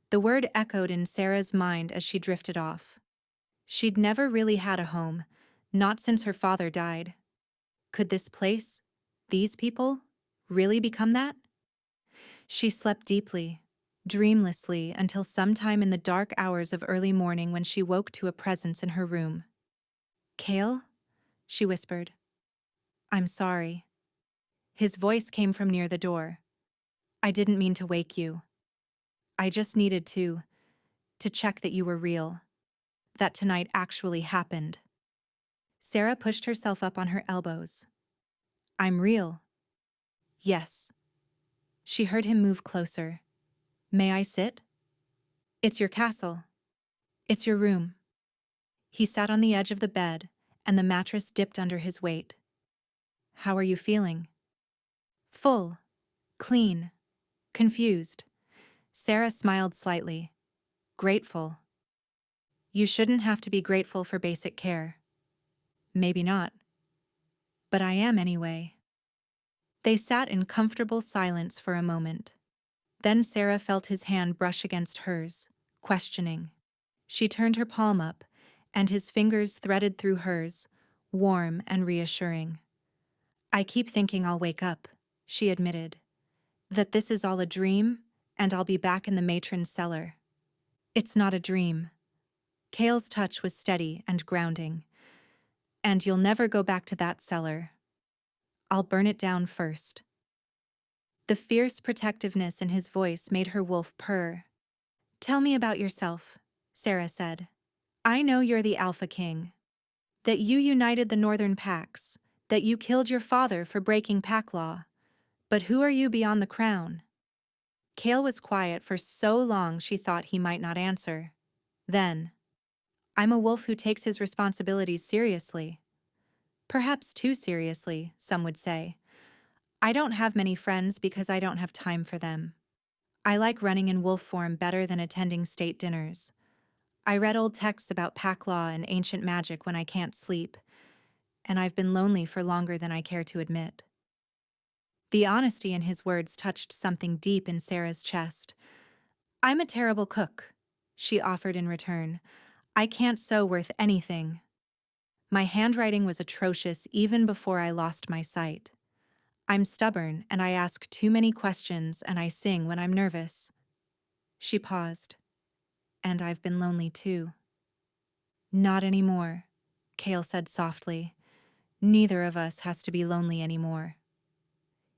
The word echoed in Sarah's mind as she drifted off. She'd never really had a home, not since her father died. Could this place, these people, really become that? She slept deeply, dreamlessly, until sometime in the dark hours of early morning when she woke to a presence in her room. Cale? She whispered. I'm sorry. His voice came from near the door. I didn't mean to wake you. I just needed to check that you were real. That tonight actually happened. Sarah pushed herself up on her elbows. I'm real. Yes. She heard him move closer. May I sit? It's your castle. It's your room. He sat on the edge of the bed, and the mattress dipped under his weight. How are you feeling? Full, clean, confused. Sarah smiled slightly. Grateful. You shouldn't have to be grateful for basic care. Maybe not. But I am anyway. They sat in comfortable silence for a moment. Then Sarah felt his hand brush against hers, questioning. She turned her palm up, and his fingers threaded through hers, warm and reassuring. I keep thinking I'll wake up, she admitted. That this is all a dream, and I'll be back in the matron's cellar. It's not a dream. Cale's touch was steady and grounding. And you'll never go back to that cellar. I'll burn it down first. The fierce protectiveness in his voice made her wolf purr. Tell me about yourself, Sarah said. I know you're the Alpha King. That you united the northern packs, that you killed your father for breaking pack law. But who are you beyond the crown? Cale was quiet for so long she thought he might not answer. Then, I'm a wolf who takes his responsibilities seriously. Perhaps too seriously, some would say. I don't have many friends because I don't have time for them. I like running in wolf form better than attending state dinners. I read old texts about pack law and ancient magic when I can't sleep, and I've been lonely for longer than I care to admit. The honesty in his words touched something deep in Sarah's chest. I'm a terrible cook, she offered in return. "I can't sew worth anything. My handwriting was atrocious even before I lost my sight. I'm stubborn and I ask too many questions and I sing when I'm nervous." She paused. "And I've been lonely too." "Not anymore," Cale said softly. "Neither of us has to be lonely anymore."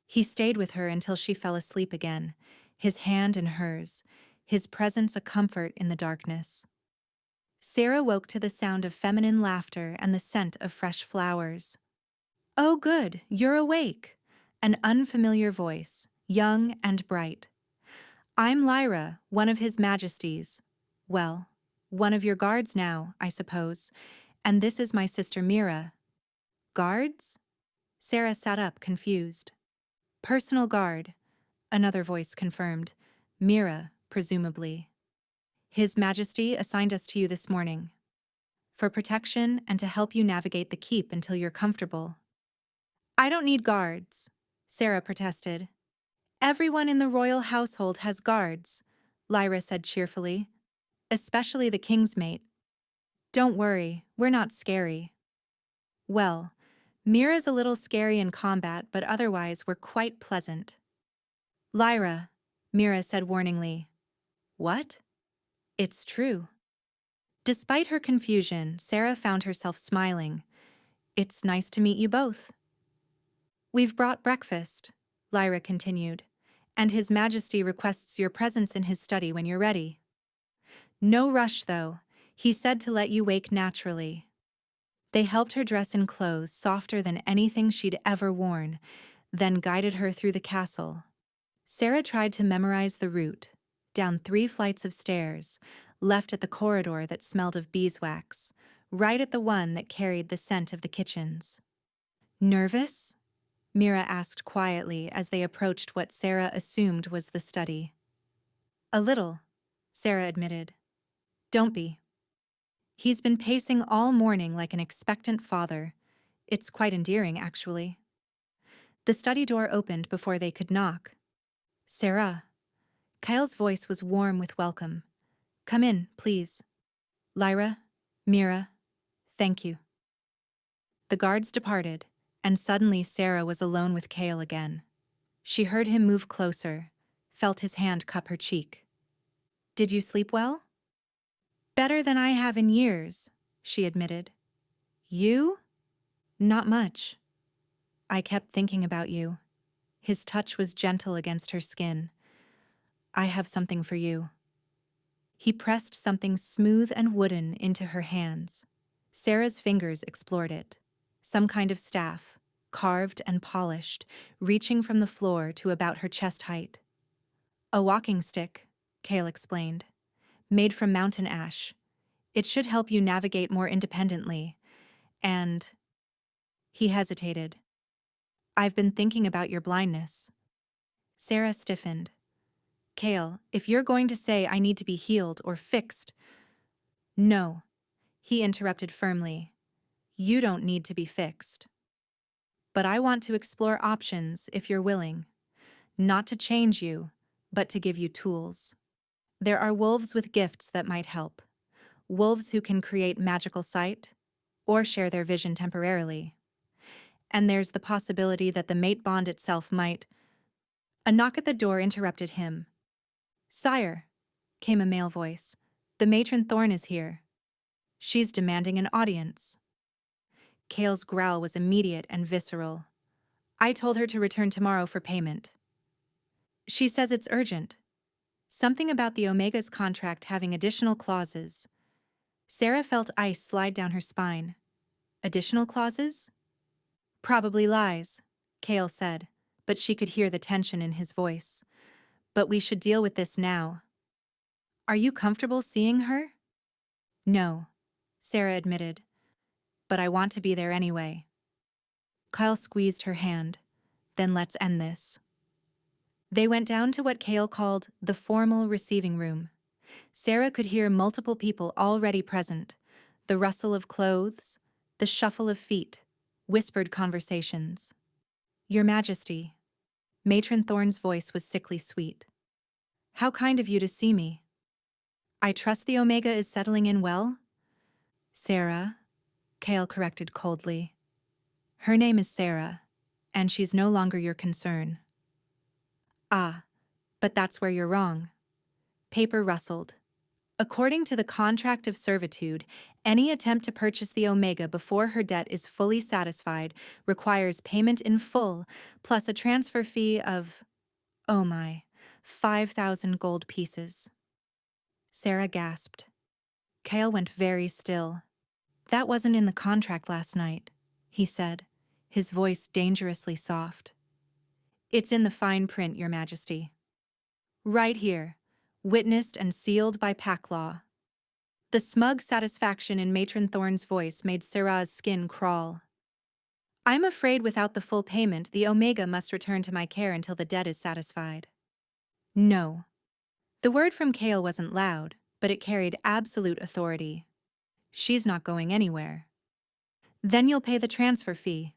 He stayed with her until she fell asleep again, his hand in hers, his presence a comfort in the darkness. Sarah woke to the sound of feminine laughter and the scent of fresh flowers. "Oh, good, you're awake." An unfamiliar voice, young and bright. "I'm Lyra, one of His Majesty's. Well, one of your guards now, I suppose. And this is my sister Mira." "Guards?" Sarah sat up, confused. "Personal guard," another voice confirmed. "Mira, presumably. His Majesty assigned us to you this morning. For protection and to help you navigate the keep until you're comfortable." "I don't need guards," Sarah protested. "Everyone in the royal household has guards," Lyra said cheerfully. "Especially the king's mate. Don't worry, we're not scary." "Well, Mira's a little scary in combat, but otherwise we're quite pleasant." "Lyra," Mira said warningly. "What?" "It's true." Despite her confusion, Sarah found herself smiling. "It's nice to meet you both." "We've brought breakfast," Lyra continued, "and His Majesty requests your presence in his study when you're ready. No rush, though. He said to let you wake naturally." They helped her dress in clothes softer than anything she'd ever worn, then guided her through the castle. Sarah tried to memorize the route, down 3 flights of stairs, left at the corridor that smelled of beeswax, right at the one that carried the scent of the kitchens. "Nervous?" Mira asked quietly as they approached what Sarah assumed was the study. "A little," Sarah admitted. "Don't be." He's been pacing all morning like an expectant father. It's quite endearing, actually. The study door opened before they could knock. "Sarah." Kyle's voice was warm with welcome. "Come in, please." "Lyra, Mira, thank you." The guards departed, and suddenly Sarah was alone with Kale again. She heard him move closer, felt his hand cup her cheek. "Did you sleep well?" "Better than I have in years," she admitted. "You?" "Not much. I kept thinking about you." His touch was gentle against her skin. "I have something for you." He pressed something smooth and wooden into her hands. Sarah's fingers explored it. Some kind of staff, carved and polished, reaching from the floor to about her chest height. "A walking stick," Kale explained. "Made from mountain ash. It should help you navigate more independently. And..." He hesitated. "I've been thinking about your blindness." Sarah stiffened. "Kale, if you're going to say I need to be healed or fixed..." "No," he interrupted firmly. "You don't need to be fixed. But I want to explore options if you're willing. Not to change you, but to give you tools. There are wolves with gifts that might help. Wolves who can create magical sight, or share their vision temporarily. And there's the possibility that the mate bond itself might..." A knock at the door interrupted him. "Sire," came a male voice, "the matron Thorne is here. She's demanding an audience." Kale's growl was immediate and visceral. "I told her to return tomorrow for payment." "She says it's urgent. Something about the Omega's contract having additional clauses." Sarah felt ice slide down her spine. "Additional clauses?" "Probably lies," Kale said, but she could hear the tension in his voice. "But we should deal with this now." "Are you comfortable seeing her?" "No," Sarah admitted, "but I want to be there anyway." Kyle squeezed her hand. "Then let's end this." They went down to what Kale called the formal receiving room. Sarah could hear multiple people already present, the rustle of clothes, the shuffle of feet, whispered conversations. "Your Majesty." Matron Thorne's voice was sickly sweet. "How kind of you to see me." I trust the Omega is settling in well? Sarah, Kale corrected coldly. Her name is Sarah, and she's no longer your concern. Ah, but that's where you're wrong. Paper rustled. According to the contract of servitude, any attempt to purchase the Omega before her debt is fully satisfied requires payment in full, plus a transfer fee of, oh my, 5,000 gold pieces. Sarah gasped. Kale went very still. That wasn't in the contract last night, he said, his voice dangerously soft. It's in the fine print, Your Majesty. Right here, witnessed and sealed by pack law. The smug satisfaction in Matron Thorne's voice made Sarah's skin crawl. I'm afraid without the full payment, the Omega must return to my care until the debt is satisfied. No. The word from Kale wasn't loud, but it carried absolute authority. She's not going anywhere. Then you'll pay the transfer fee.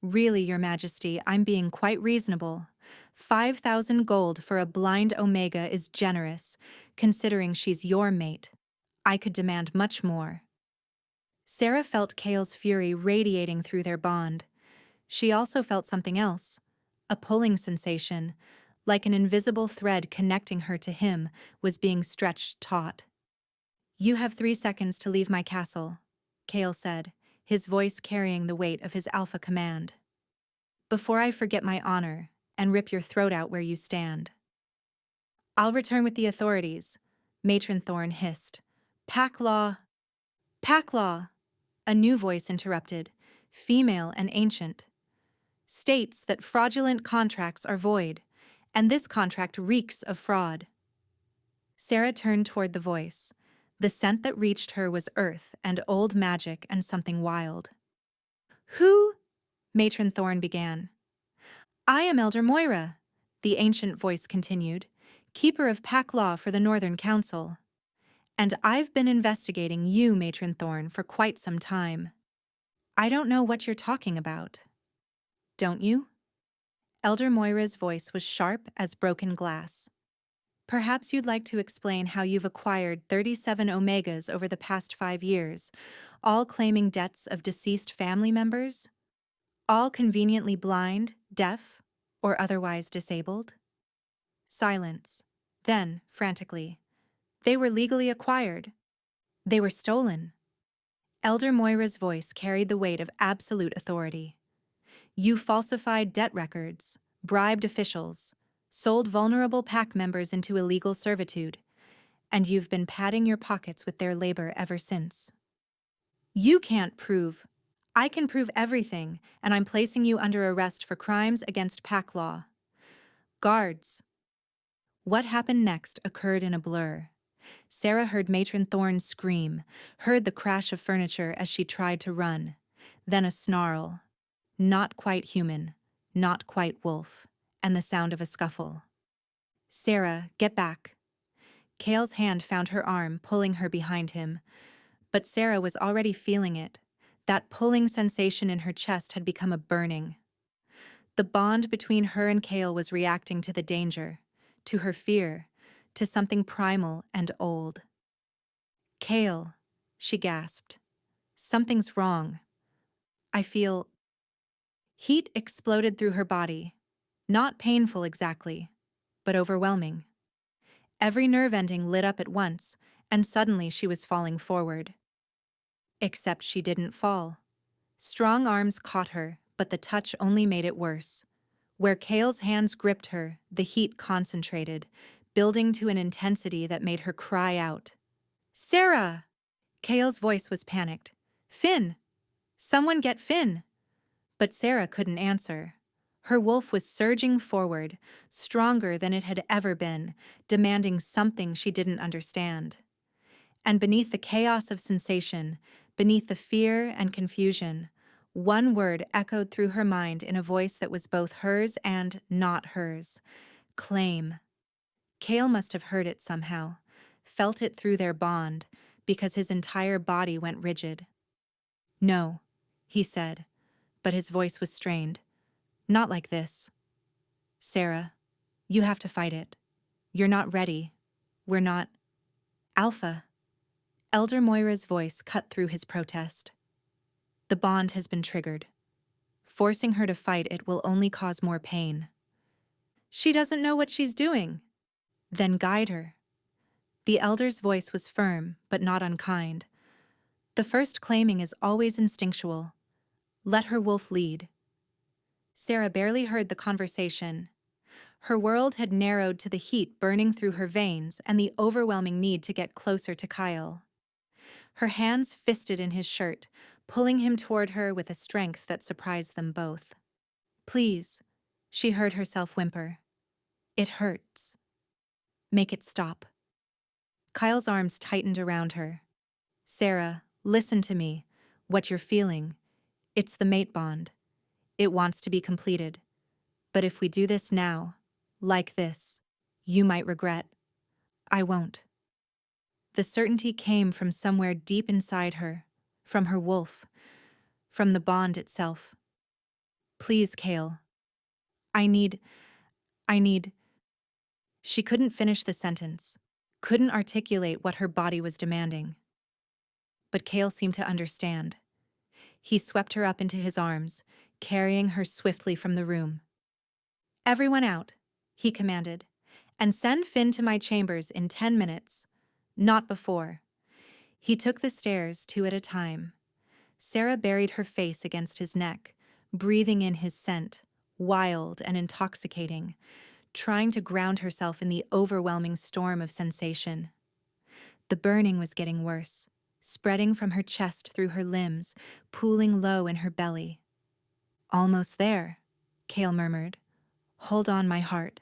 Really, Your Majesty, I'm being quite reasonable. 5,000 gold for a blind Omega is generous, considering she's your mate. I could demand much more. Sarah felt Kale's fury radiating through their bond. She also felt something else, a pulling sensation, like an invisible thread connecting her to him was being stretched taut. You have 3 seconds to leave my castle, Kale said, his voice carrying the weight of his alpha command. Before I forget my honor and rip your throat out where you stand. I'll return with the authorities, Matron Thorne hissed. Pack law! Pack law! A new voice interrupted, female and ancient. States that fraudulent contracts are void, and this contract reeks of fraud. Sarah turned toward the voice. The scent that reached her was earth and old magic and something wild. Who? Matron Thorne began. I am Elder Moira, the ancient voice continued, keeper of pack law for the Northern Council. And I've been investigating you, Matron Thorne, for quite some time. I don't know what you're talking about. Don't you? Elder Moira's voice was sharp as broken glass. Perhaps you'd like to explain how you've acquired 37 Omegas over the past 5 years, all claiming debts of deceased family members? All conveniently blind, deaf, or otherwise disabled? Silence. Then, frantically, they were legally acquired. They were stolen. Elder Moira's voice carried the weight of absolute authority. You falsified debt records, bribed officials, sold vulnerable pack members into illegal servitude, and you've been padding your pockets with their labor ever since. You can't prove. I can prove everything, and I'm placing you under arrest for crimes against pack law. Guards. What happened next occurred in a blur. Sarah heard Matron Thorne scream, heard the crash of furniture as she tried to run, then a snarl. Not quite human, not quite wolf, and the sound of a scuffle. Sarah, get back. Kale's hand found her arm, pulling her behind him. But Sarah was already feeling it. That pulling sensation in her chest had become a burning. The bond between her and Kale was reacting to the danger, to her fear, to something primal and old. Kale, she gasped. Something's wrong. I feel... Heat exploded through her body. Not painful exactly, but overwhelming. Every nerve ending lit up at once, and suddenly she was falling forward. Except she didn't fall. Strong arms caught her, but the touch only made it worse. Where Kale's hands gripped her, the heat concentrated, building to an intensity that made her cry out. Sarah! Kale's voice was panicked. Finn! Someone get Finn! But Sarah couldn't answer. Her wolf was surging forward, stronger than it had ever been, demanding something she didn't understand. And beneath the chaos of sensation, beneath the fear and confusion, one word echoed through her mind in a voice that was both hers and not hers. Claim. Kale must have heard it somehow, felt it through their bond, because his entire body went rigid. No, he said, but his voice was strained. Not like this. Sarah, you have to fight it. You're not ready. We're not. Alpha. Elder Moira's voice cut through his protest. The bond has been triggered. Forcing her to fight it will only cause more pain. She doesn't know what she's doing. Then guide her. The elder's voice was firm, but not unkind. The first claiming is always instinctual. Let her wolf lead. Sarah barely heard the conversation. Her world had narrowed to the heat burning through her veins and the overwhelming need to get closer to Kyle. Her hands fisted in his shirt, pulling him toward her with a strength that surprised them both. Please, she heard herself whimper. It hurts. Make it stop. Kyle's arms tightened around her. Sarah, listen to me. What you're feeling. It's the mate bond. It wants to be completed. But if we do this now, like this, you might regret. I won't. The certainty came from somewhere deep inside her, from her wolf, from the bond itself. Please, Kale. I need. She couldn't finish the sentence, couldn't articulate what her body was demanding. But Kale seemed to understand. He swept her up into his arms, carrying her swiftly from the room. Everyone out, he commanded, and send Finn to my chambers in 10 minutes. Not before. He took the stairs 2 at a time. Sarah buried her face against his neck, breathing in his scent, wild and intoxicating, trying to ground herself in the overwhelming storm of sensation. The burning was getting worse, spreading from her chest through her limbs, pooling low in her belly. Almost there, Kale murmured. Hold on, my heart.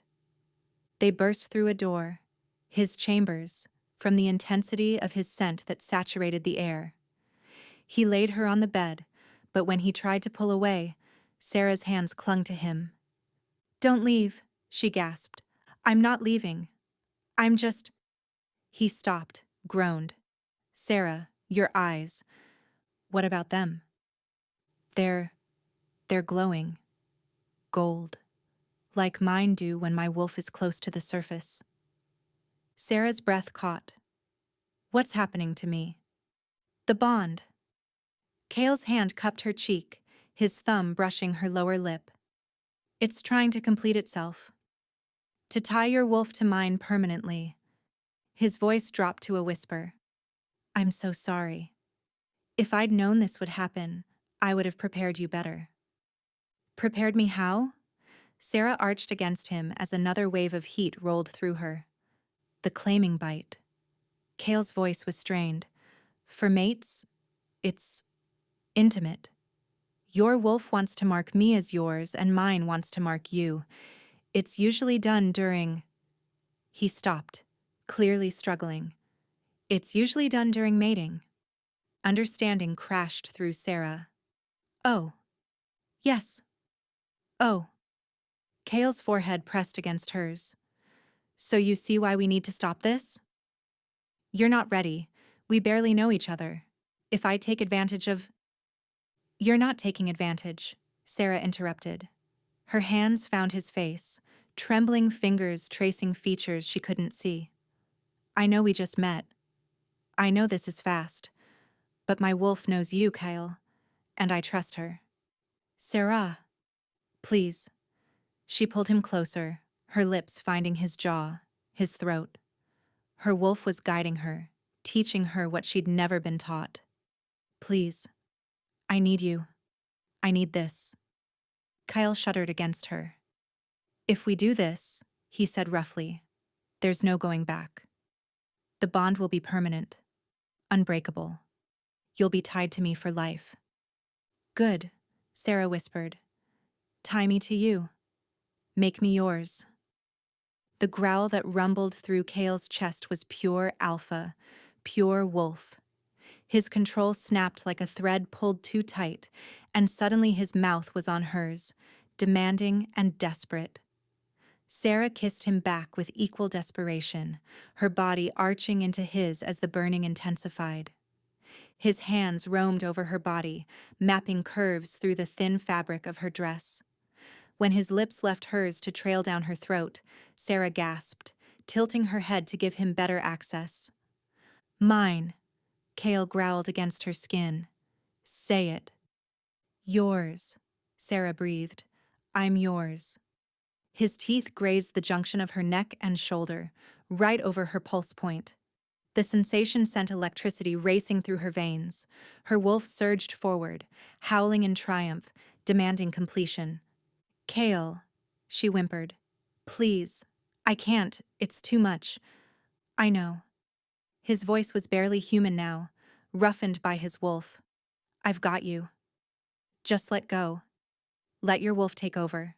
They burst through a door, his chambers, from the intensity of his scent that saturated the air. He laid her on the bed, but when he tried to pull away, Sarah's hands clung to him. Don't leave, she gasped. I'm not leaving. I'm just... He stopped, groaned. Sarah, your eyes. What about them? They're glowing. Gold. Like mine do when my wolf is close to the surface. Sarah's breath caught. What's happening to me? The bond. Kale's hand cupped her cheek, his thumb brushing her lower lip. It's trying to complete itself. To tie your wolf to mine permanently. His voice dropped to a whisper. I'm so sorry. If I'd known this would happen, I would have prepared you better. Prepared me how? Sarah arched against him as another wave of heat rolled through her. The claiming bite. Kale's voice was strained. For mates, it's intimate. Your wolf wants to mark me as yours, and mine wants to mark you. It's usually done during... He stopped, clearly struggling. It's usually done during mating. Understanding crashed through Sarah. Oh. Yes. Oh. Kale's forehead pressed against hers. So you see why we need to stop this? You're not ready. We barely know each other. If I take advantage of... You're not taking advantage, Sarah interrupted. Her hands found his face, trembling fingers tracing features she couldn't see. I know we just met. I know this is fast. But my wolf knows you, Kyle, and I trust her. Sarah, please. She pulled him closer, her lips finding his jaw, his throat. Her wolf was guiding her, teaching her what she'd never been taught. Please. I need you. I need this. Kyle shuddered against her. If we do this, he said roughly, there's no going back. The bond will be permanent, unbreakable. You'll be tied to me for life. Good, Sarah whispered. Tie me to you. Make me yours. The growl that rumbled through Kale's chest was pure alpha, pure wolf. His control snapped like a thread pulled too tight, and suddenly his mouth was on hers, demanding and desperate. Sarah kissed him back with equal desperation, her body arching into his as the burning intensified. His hands roamed over her body, mapping curves through the thin fabric of her dress. When his lips left hers to trail down her throat, Sarah gasped, tilting her head to give him better access. Mine, Kale growled against her skin. Say it. Yours, Sarah breathed. I'm yours. His teeth grazed the junction of her neck and shoulder, right over her pulse point. The sensation sent electricity racing through her veins. Her wolf surged forward, howling in triumph, demanding completion. Kale, she whimpered. Please. I can't. It's too much. I know. His voice was barely human now, roughened by his wolf. I've got you. Just let go. Let your wolf take over.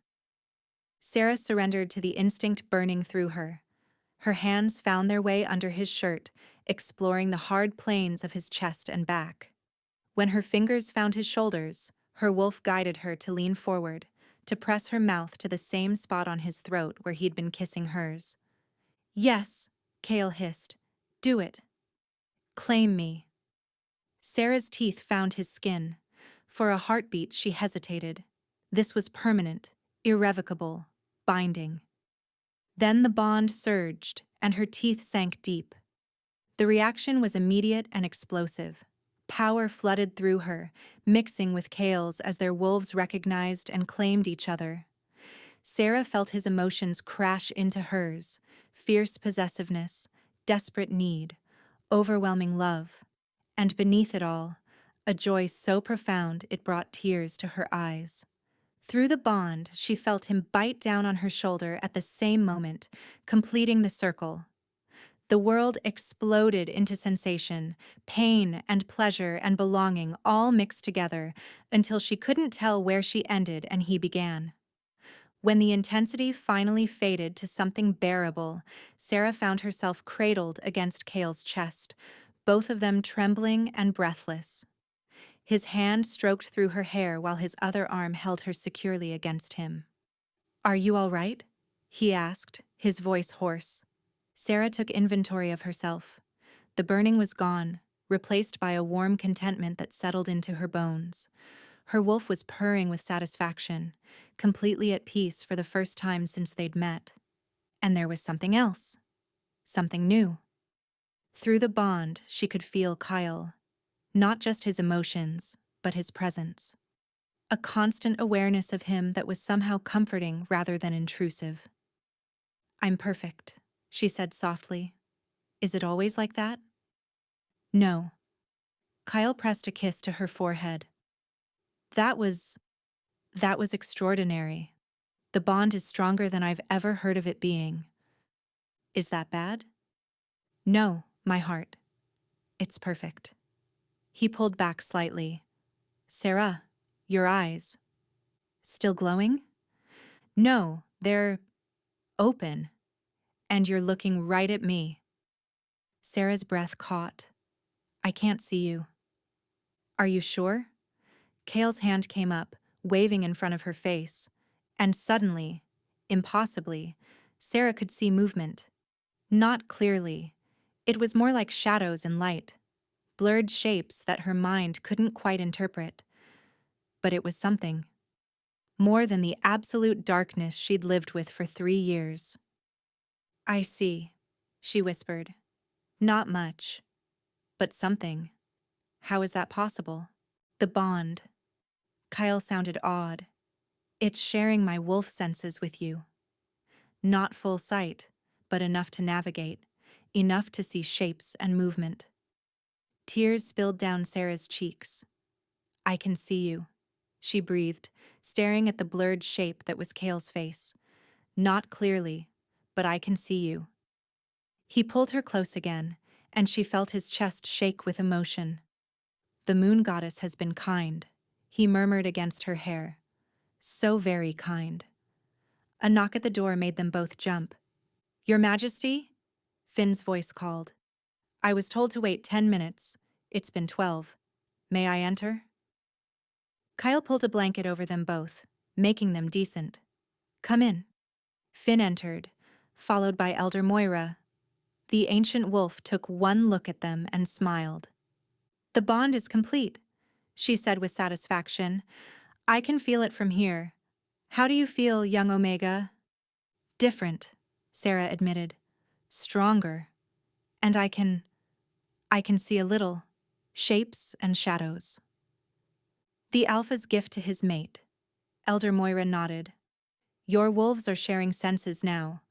Sarah surrendered to the instinct burning through her. Her hands found their way under his shirt, exploring the hard planes of his chest and back. When her fingers found his shoulders, her wolf guided her to lean forward, to press her mouth to the same spot on his throat where he'd been kissing hers. Yes, Kale hissed. Do it. Claim me. Sarah's teeth found his skin. For a heartbeat, she hesitated. This was permanent, irrevocable, binding. Then the bond surged, and her teeth sank deep. The reaction was immediate and explosive. Power flooded through her, mixing with Kale's as their wolves recognized and claimed each other. Sarah felt his emotions crash into hers: fierce possessiveness, desperate need, overwhelming love. And beneath it all, a joy so profound it brought tears to her eyes. Through the bond, she felt him bite down on her shoulder at the same moment, completing the circle. The world exploded into sensation, pain and pleasure and belonging all mixed together until she couldn't tell where she ended and he began. When the intensity finally faded to something bearable, Sarah found herself cradled against Kale's chest, both of them trembling and breathless. His hand stroked through her hair while his other arm held her securely against him. Are you all right? He asked, his voice hoarse. Sarah took inventory of herself. The burning was gone, replaced by a warm contentment that settled into her bones. Her wolf was purring with satisfaction, completely at peace for the first time since they'd met. And there was something else. Something new. Through the bond, she could feel Kyle. Not just his emotions, but his presence. A constant awareness of him that was somehow comforting rather than intrusive. I'm perfect, she said softly. Is it always like that? No. Kyle pressed a kiss to her forehead. That was extraordinary. The bond is stronger than I've ever heard of it being. Is that bad? No, my heart. It's perfect. He pulled back slightly. Sarah, your eyes. Still glowing? No, they're open. And you're looking right at me. Sarah's breath caught. I can't see you. Are you sure? Kale's hand came up, waving in front of her face. And suddenly, impossibly, Sarah could see movement. Not clearly. It was more like shadows and light, blurred shapes that her mind couldn't quite interpret. But it was something. More than the absolute darkness she'd lived with for 3 years. I see, she whispered. Not much, but something. How is that possible? The bond. Kyle sounded awed. It's sharing my wolf senses with you. Not full sight, but enough to navigate, enough to see shapes and movement. Tears spilled down Sarah's cheeks. I can see you, she breathed, staring at the blurred shape that was Kale's face. Not clearly, but I can see you. He pulled her close again, and she felt his chest shake with emotion. The moon goddess has been kind, he murmured against her hair. So very kind. A knock at the door made them both jump. Your Majesty? Finn's voice called. I was told to wait 10 minutes. It's been 12. May I enter? Kyle pulled a blanket over them both, making them decent. Come in. Finn entered, followed by Elder Moira. The ancient wolf took one look at them and smiled. The bond is complete, she said with satisfaction. I can feel it from here. How do you feel, young Omega? Different, Sarah admitted. Stronger. And I can I can see a little. Shapes and shadows. The alpha's gift to his mate. Elder Moira nodded. Your wolves are sharing senses now.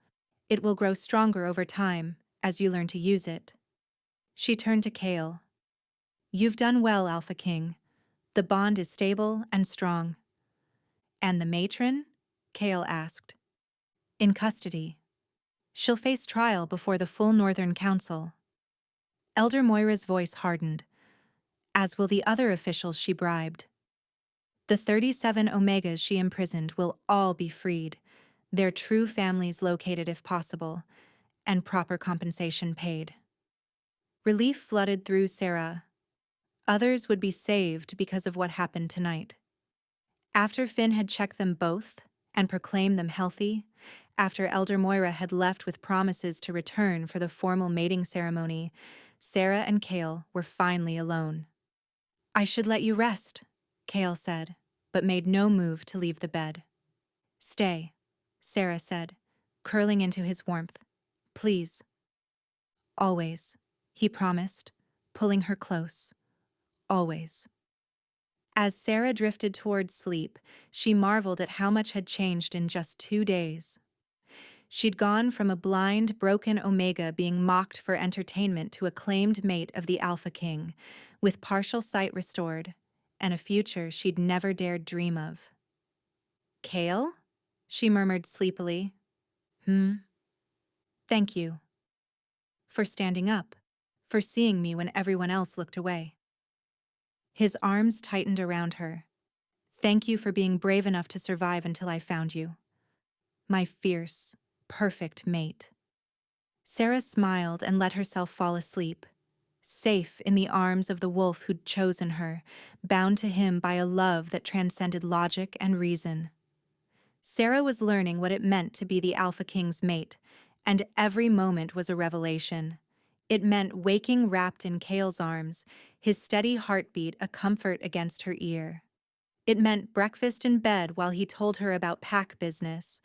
It will grow stronger over time, as you learn to use it. She turned to Kale. You've done well, Alpha King. The bond is stable and strong. And the matron? Kale asked. In custody. She'll face trial before the full Northern Council. Elder Moira's voice hardened, as will the other officials she bribed. The 37 Omegas she imprisoned will all be freed, their true families located if possible, and proper compensation paid. Relief flooded through Sarah. Others would be saved because of what happened tonight. After Finn had checked them both and proclaimed them healthy, after Elder Moira had left with promises to return for the formal mating ceremony, Sarah and Kale were finally alone. I should let you rest, Kale said, but made no move to leave the bed. Stay, Sarah said, curling into his warmth. Please. Always, he promised, pulling her close. Always. As Sarah drifted toward sleep, she marveled at how much had changed in just 2 days. She'd gone from a blind, broken Omega being mocked for entertainment to a claimed mate of the Alpha King, with partial sight restored, and a future she'd never dared dream of. Kale? She murmured sleepily. Thank you. For standing up, for seeing me when everyone else looked away. His arms tightened around her. Thank you for being brave enough to survive until I found you. My fierce, perfect mate. Sarah smiled and let herself fall asleep, safe in the arms of the wolf who'd chosen her, bound to him by a love that transcended logic and reason. Sarah was learning what it meant to be the Alpha King's mate, and every moment was a revelation. It meant waking wrapped in Kale's arms, his steady heartbeat a comfort against her ear. It meant breakfast in bed while he told her about pack business,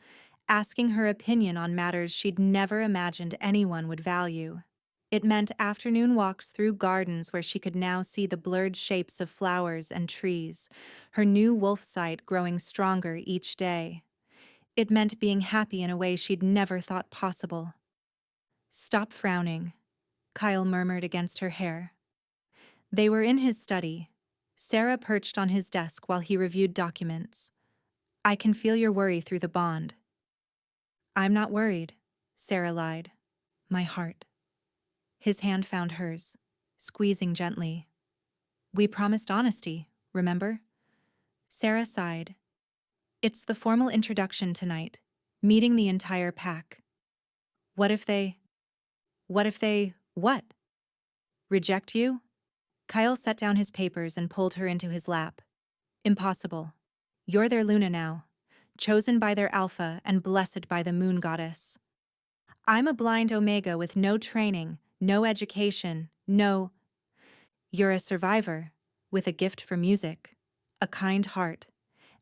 asking her opinion on matters she'd never imagined anyone would value. It meant afternoon walks through gardens where she could now see the blurred shapes of flowers and trees, her new wolf sight growing stronger each day. It meant being happy in a way she'd never thought possible. Stop frowning, Kyle murmured against her hair. They were in his study. Sarah perched on his desk while he reviewed documents. I can feel your worry through the bond. I'm not worried, Sarah lied. My heart. His hand found hers, squeezing gently. We promised honesty, remember? Sarah sighed. It's the formal introduction tonight, meeting the entire pack. What? What? Reject you? Kyle set down his papers and pulled her into his lap. Impossible. You're their Luna now, chosen by their Alpha and blessed by the moon goddess. I'm a blind Omega with no training, no education, no... You're a survivor, with a gift for music, a kind heart,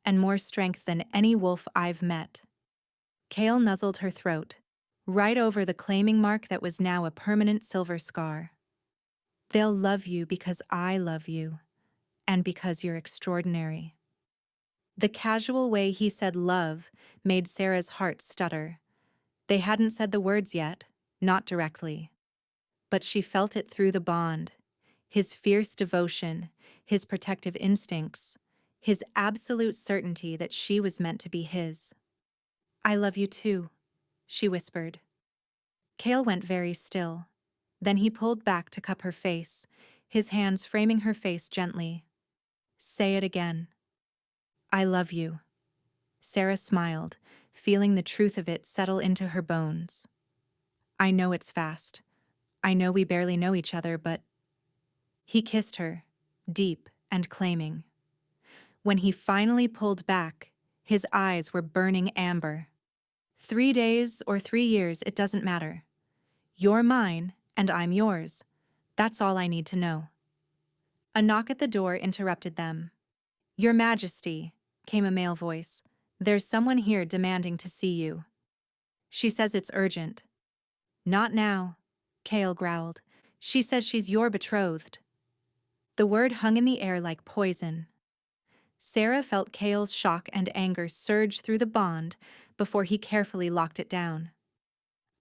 and more strength than any wolf I've met. Kale nuzzled her throat, right over the claiming mark that was now a permanent silver scar. They'll love you because I love you, and because you're extraordinary. The casual way he said love made Sarah's heart stutter. They hadn't said the words yet, not directly. But she felt it through the bond, his fierce devotion, his protective instincts, his absolute certainty that she was meant to be his. I love you too, she whispered. Kale went very still. Then he pulled back to cup her face, his hands framing her face gently. Say it again. I love you. Sarah smiled, feeling the truth of it settle into her bones. I know it's fast. I know we barely know each other, but... He kissed her, deep and claiming. When he finally pulled back, his eyes were burning amber. 3 days or 3 years, it doesn't matter. You're mine, and I'm yours. That's all I need to know. A knock at the door interrupted them. Your Majesty, came a male voice. There's someone here demanding to see you. She says it's urgent. Not now, Kale growled. She says she's your betrothed. The word hung in the air like poison. Sarah felt Cale's shock and anger surge through the bond before he carefully locked it down.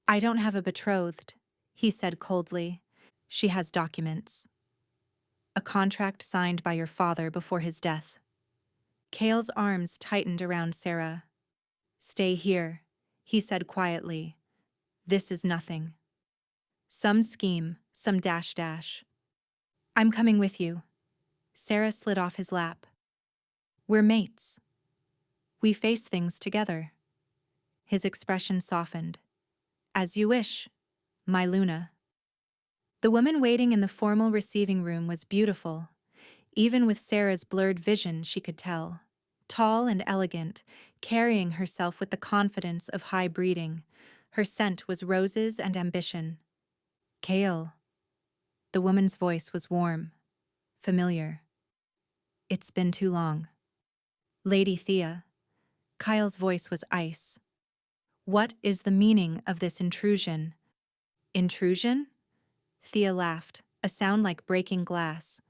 I don't have a betrothed, he said coldly. She has documents. A contract signed by your father before his death. Cale's arms tightened around Sarah. Stay here, he said quietly. This is nothing. Some scheme, some dash. I'm coming with you. Sarah slid off his lap. We're mates. We face things together. His expression softened. As you wish, my Luna. The woman waiting in the formal receiving room was beautiful. Even with Sarah's blurred vision, she could tell. Tall and elegant, carrying herself with the confidence of high breeding. Her scent was roses and ambition. Cale. The woman's voice was warm, familiar. It's been too long. Lady Thea. Kyle's voice was ice. What is the meaning of this intrusion? Intrusion? Thea laughed, a sound like breaking glass.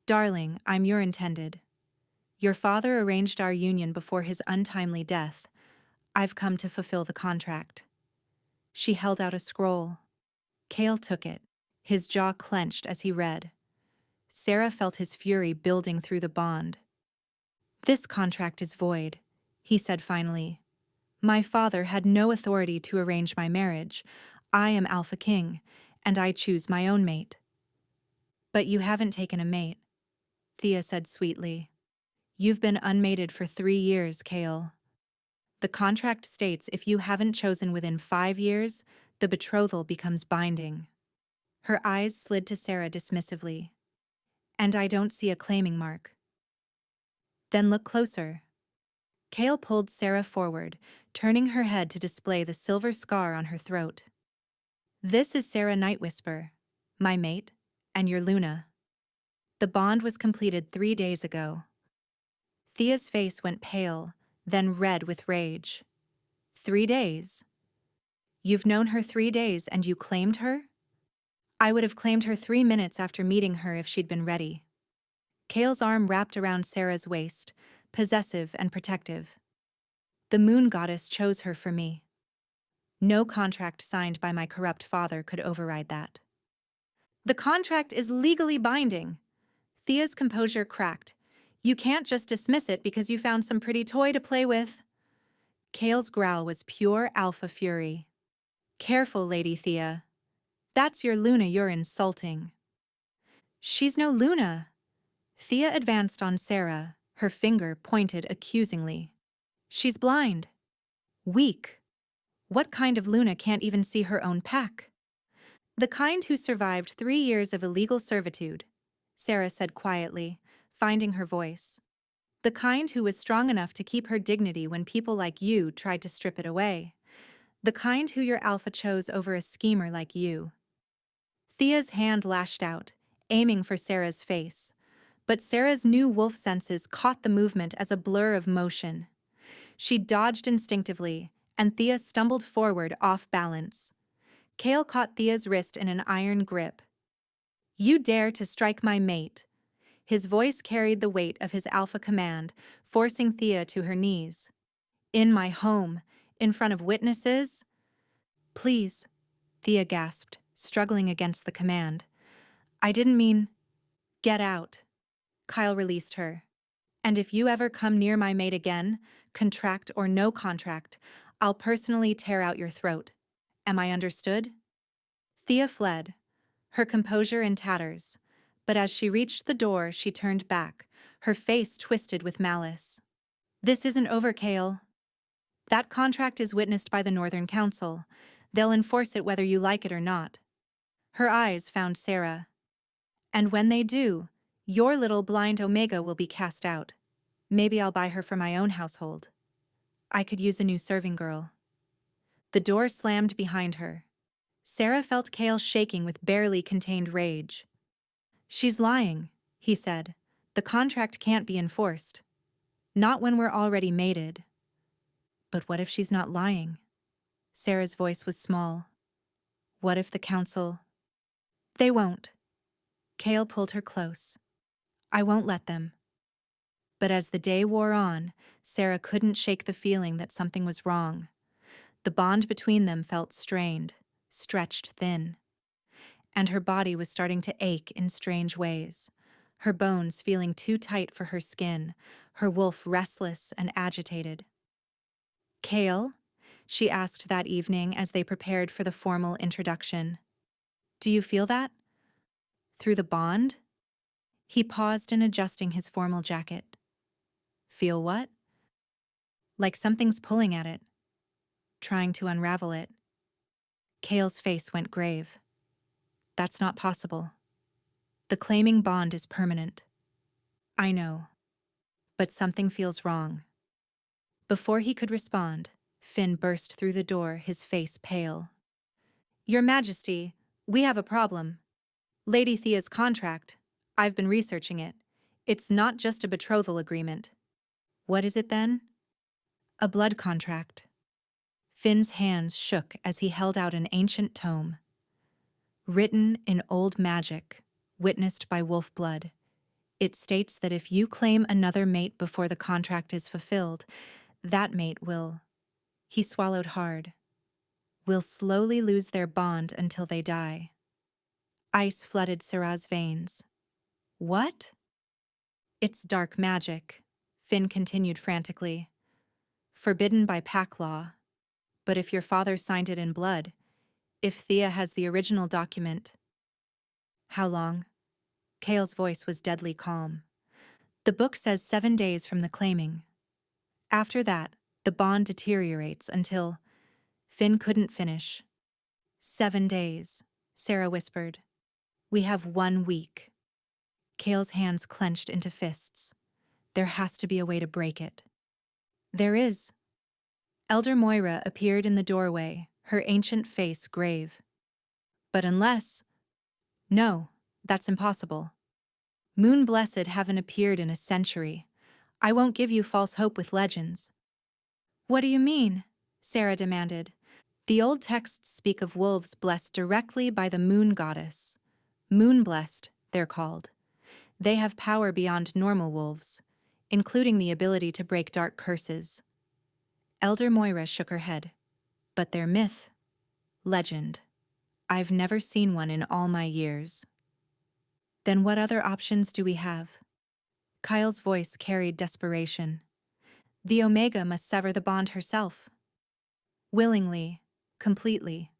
Darling, I'm your intended. Your father arranged our union before his untimely death. I've come to fulfill the contract. She held out a scroll. Cale took it, his jaw clenched as he read. Sarah felt his fury building through the bond. This contract is void, he said finally. My father had no authority to arrange my marriage. I am Alpha King, and I choose my own mate. But you haven't taken a mate, Thea said sweetly. You've been unmated for 3 years, Cale. The contract states if you haven't chosen within 5 years, the betrothal becomes binding. Her eyes slid to Sarah dismissively. And I don't see a claiming mark. Then look closer. Cale pulled Sarah forward, turning her head to display the silver scar on her throat. This is Sarah Nightwhisper, my mate, and your Luna. The bond was completed 3 days ago. Thea's face went pale, then red with rage. 3 days? You've known her 3 days and you claimed her? I would have claimed her 3 minutes after meeting her if she'd been ready. Cale's arm wrapped around Sarah's waist, possessive and protective. The moon goddess chose her for me. No contract signed by my corrupt father could override that. The contract is legally binding. Thea's composure cracked. You can't just dismiss it because you found some pretty toy to play with. Cale's growl was pure alpha fury. Careful, Lady Thea. That's your Luna you're insulting. She's no Luna. Thea advanced on Sarah, her finger pointed accusingly. She's blind. Weak. What kind of Luna can't even see her own pack? The kind who survived 3 years of illegal servitude, Sarah said quietly, finding her voice. The kind who was strong enough to keep her dignity when people like you tried to strip it away. The kind who your alpha chose over a schemer like you. Thea's hand lashed out, aiming for Sarah's face. But Sarah's new wolf senses caught the movement as a blur of motion. She dodged instinctively, and Thea stumbled forward off balance. Cale caught Thea's wrist in an iron grip. You dare to strike my mate. His voice carried the weight of his alpha command, forcing Thea to her knees. In my home, in front of witnesses? Please, Thea gasped, struggling against the command. I didn't mean... Get out. Kyle released her. And if you ever come near my mate again, contract or no contract, I'll personally tear out your throat. Am I understood? Thea fled, her composure in tatters, but as she reached the door, she turned back, her face twisted with malice. This isn't over, Cale. That contract is witnessed by the Northern Council. They'll enforce it whether you like it or not. Her eyes found Sarah. And when they do, your little blind Omega will be cast out. Maybe I'll buy her for my own household. I could use a new serving girl. The door slammed behind her. Sarah felt Cale shaking with barely contained rage. She's lying, he said. The contract can't be enforced. Not when we're already mated. But what if she's not lying? Sarah's voice was small. What if the council... They won't. Kale pulled her close. I won't let them. But as the day wore on, Sarah couldn't shake the feeling that something was wrong. The bond between them felt strained, stretched thin. And her body was starting to ache in strange ways. Her bones feeling too tight for her skin, her wolf restless and agitated. Kale? She asked that evening as they prepared for the formal introduction. Do you feel that? Through the bond? He paused in adjusting his formal jacket. Feel what? Like something's pulling at it, trying to unravel it. Kale's face went grave. That's not possible. The claiming bond is permanent. I know. But something feels wrong. Before he could respond, Finn burst through the door, his face pale. Your Majesty, we have a problem. Lady Thea's contract. I've been researching it. It's not just a betrothal agreement. What is it then? A blood contract. Finn's hands shook as he held out an ancient tome. Written in old magic, witnessed by wolf blood, it states that if you claim another mate before the contract is fulfilled, that mate will... He swallowed hard. Will slowly lose their bond until they die. Ice flooded Sarah's veins. What? It's dark magic, Finn continued frantically. Forbidden by pack law. But if your father signed it in blood, if Thea has the original document... How long? Kale's voice was deadly calm. The book says 7 days from the claiming. After that, the bond deteriorates until... Finn couldn't finish. 7 days, Sarah whispered. We have 1 week. Kale's hands clenched into fists. There has to be a way to break it. There is. Elder Moira appeared in the doorway, her ancient face grave. But unless... No, that's impossible. Moon Blessed haven't appeared in a century. I won't give you false hope with legends. What do you mean? Sarah demanded. The old texts speak of wolves blessed directly by the moon goddess. Moon-blessed, they're called. They have power beyond normal wolves, including the ability to break dark curses. Elder Moira shook her head. But they're myth. Legend. I've never seen one in all my years. Then what other options do we have? Kyle's voice carried desperation. The Omega must sever the bond herself. Willingly, completely.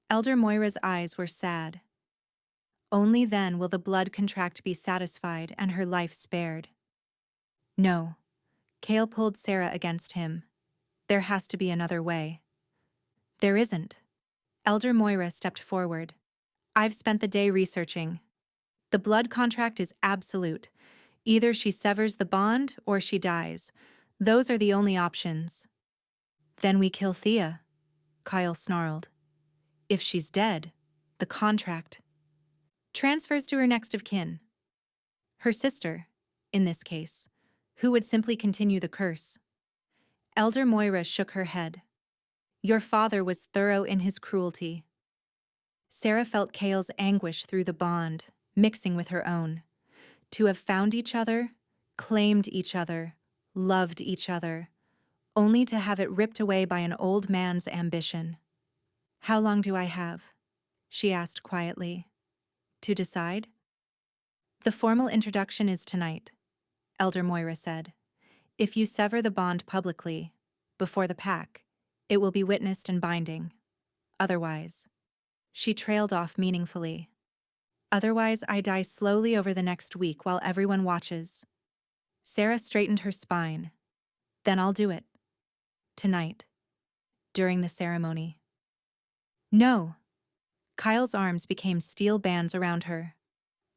Elder Moira's eyes were sad. Only then will the blood contract be satisfied and her life spared. No. Kale pulled Sarah against him. There has to be another way. There isn't. Elder Moira stepped forward. I've spent the day researching. The blood contract is absolute. Either she severs the bond or she dies. Those are the only options. Then we kill Thea, Kyle snarled. If she's dead, the contract transfers to her next of kin. Her sister, in this case, who would simply continue the curse. Elder Moira shook her head. Your father was thorough in his cruelty. Sarah felt Kale's anguish through the bond, mixing with her own. To have found each other, claimed each other, loved each other, only to have it ripped away by an old man's ambition. How long do I have? She asked quietly. To decide? The formal introduction is tonight, Elder Moira said. If you sever the bond publicly, before the pack, it will be witnessed and binding. Otherwise... She trailed off meaningfully. Otherwise, I die slowly over the next week while everyone watches. Sarah straightened her spine. Then I'll do it. Tonight. During the ceremony. No. Kyle's arms became steel bands around her.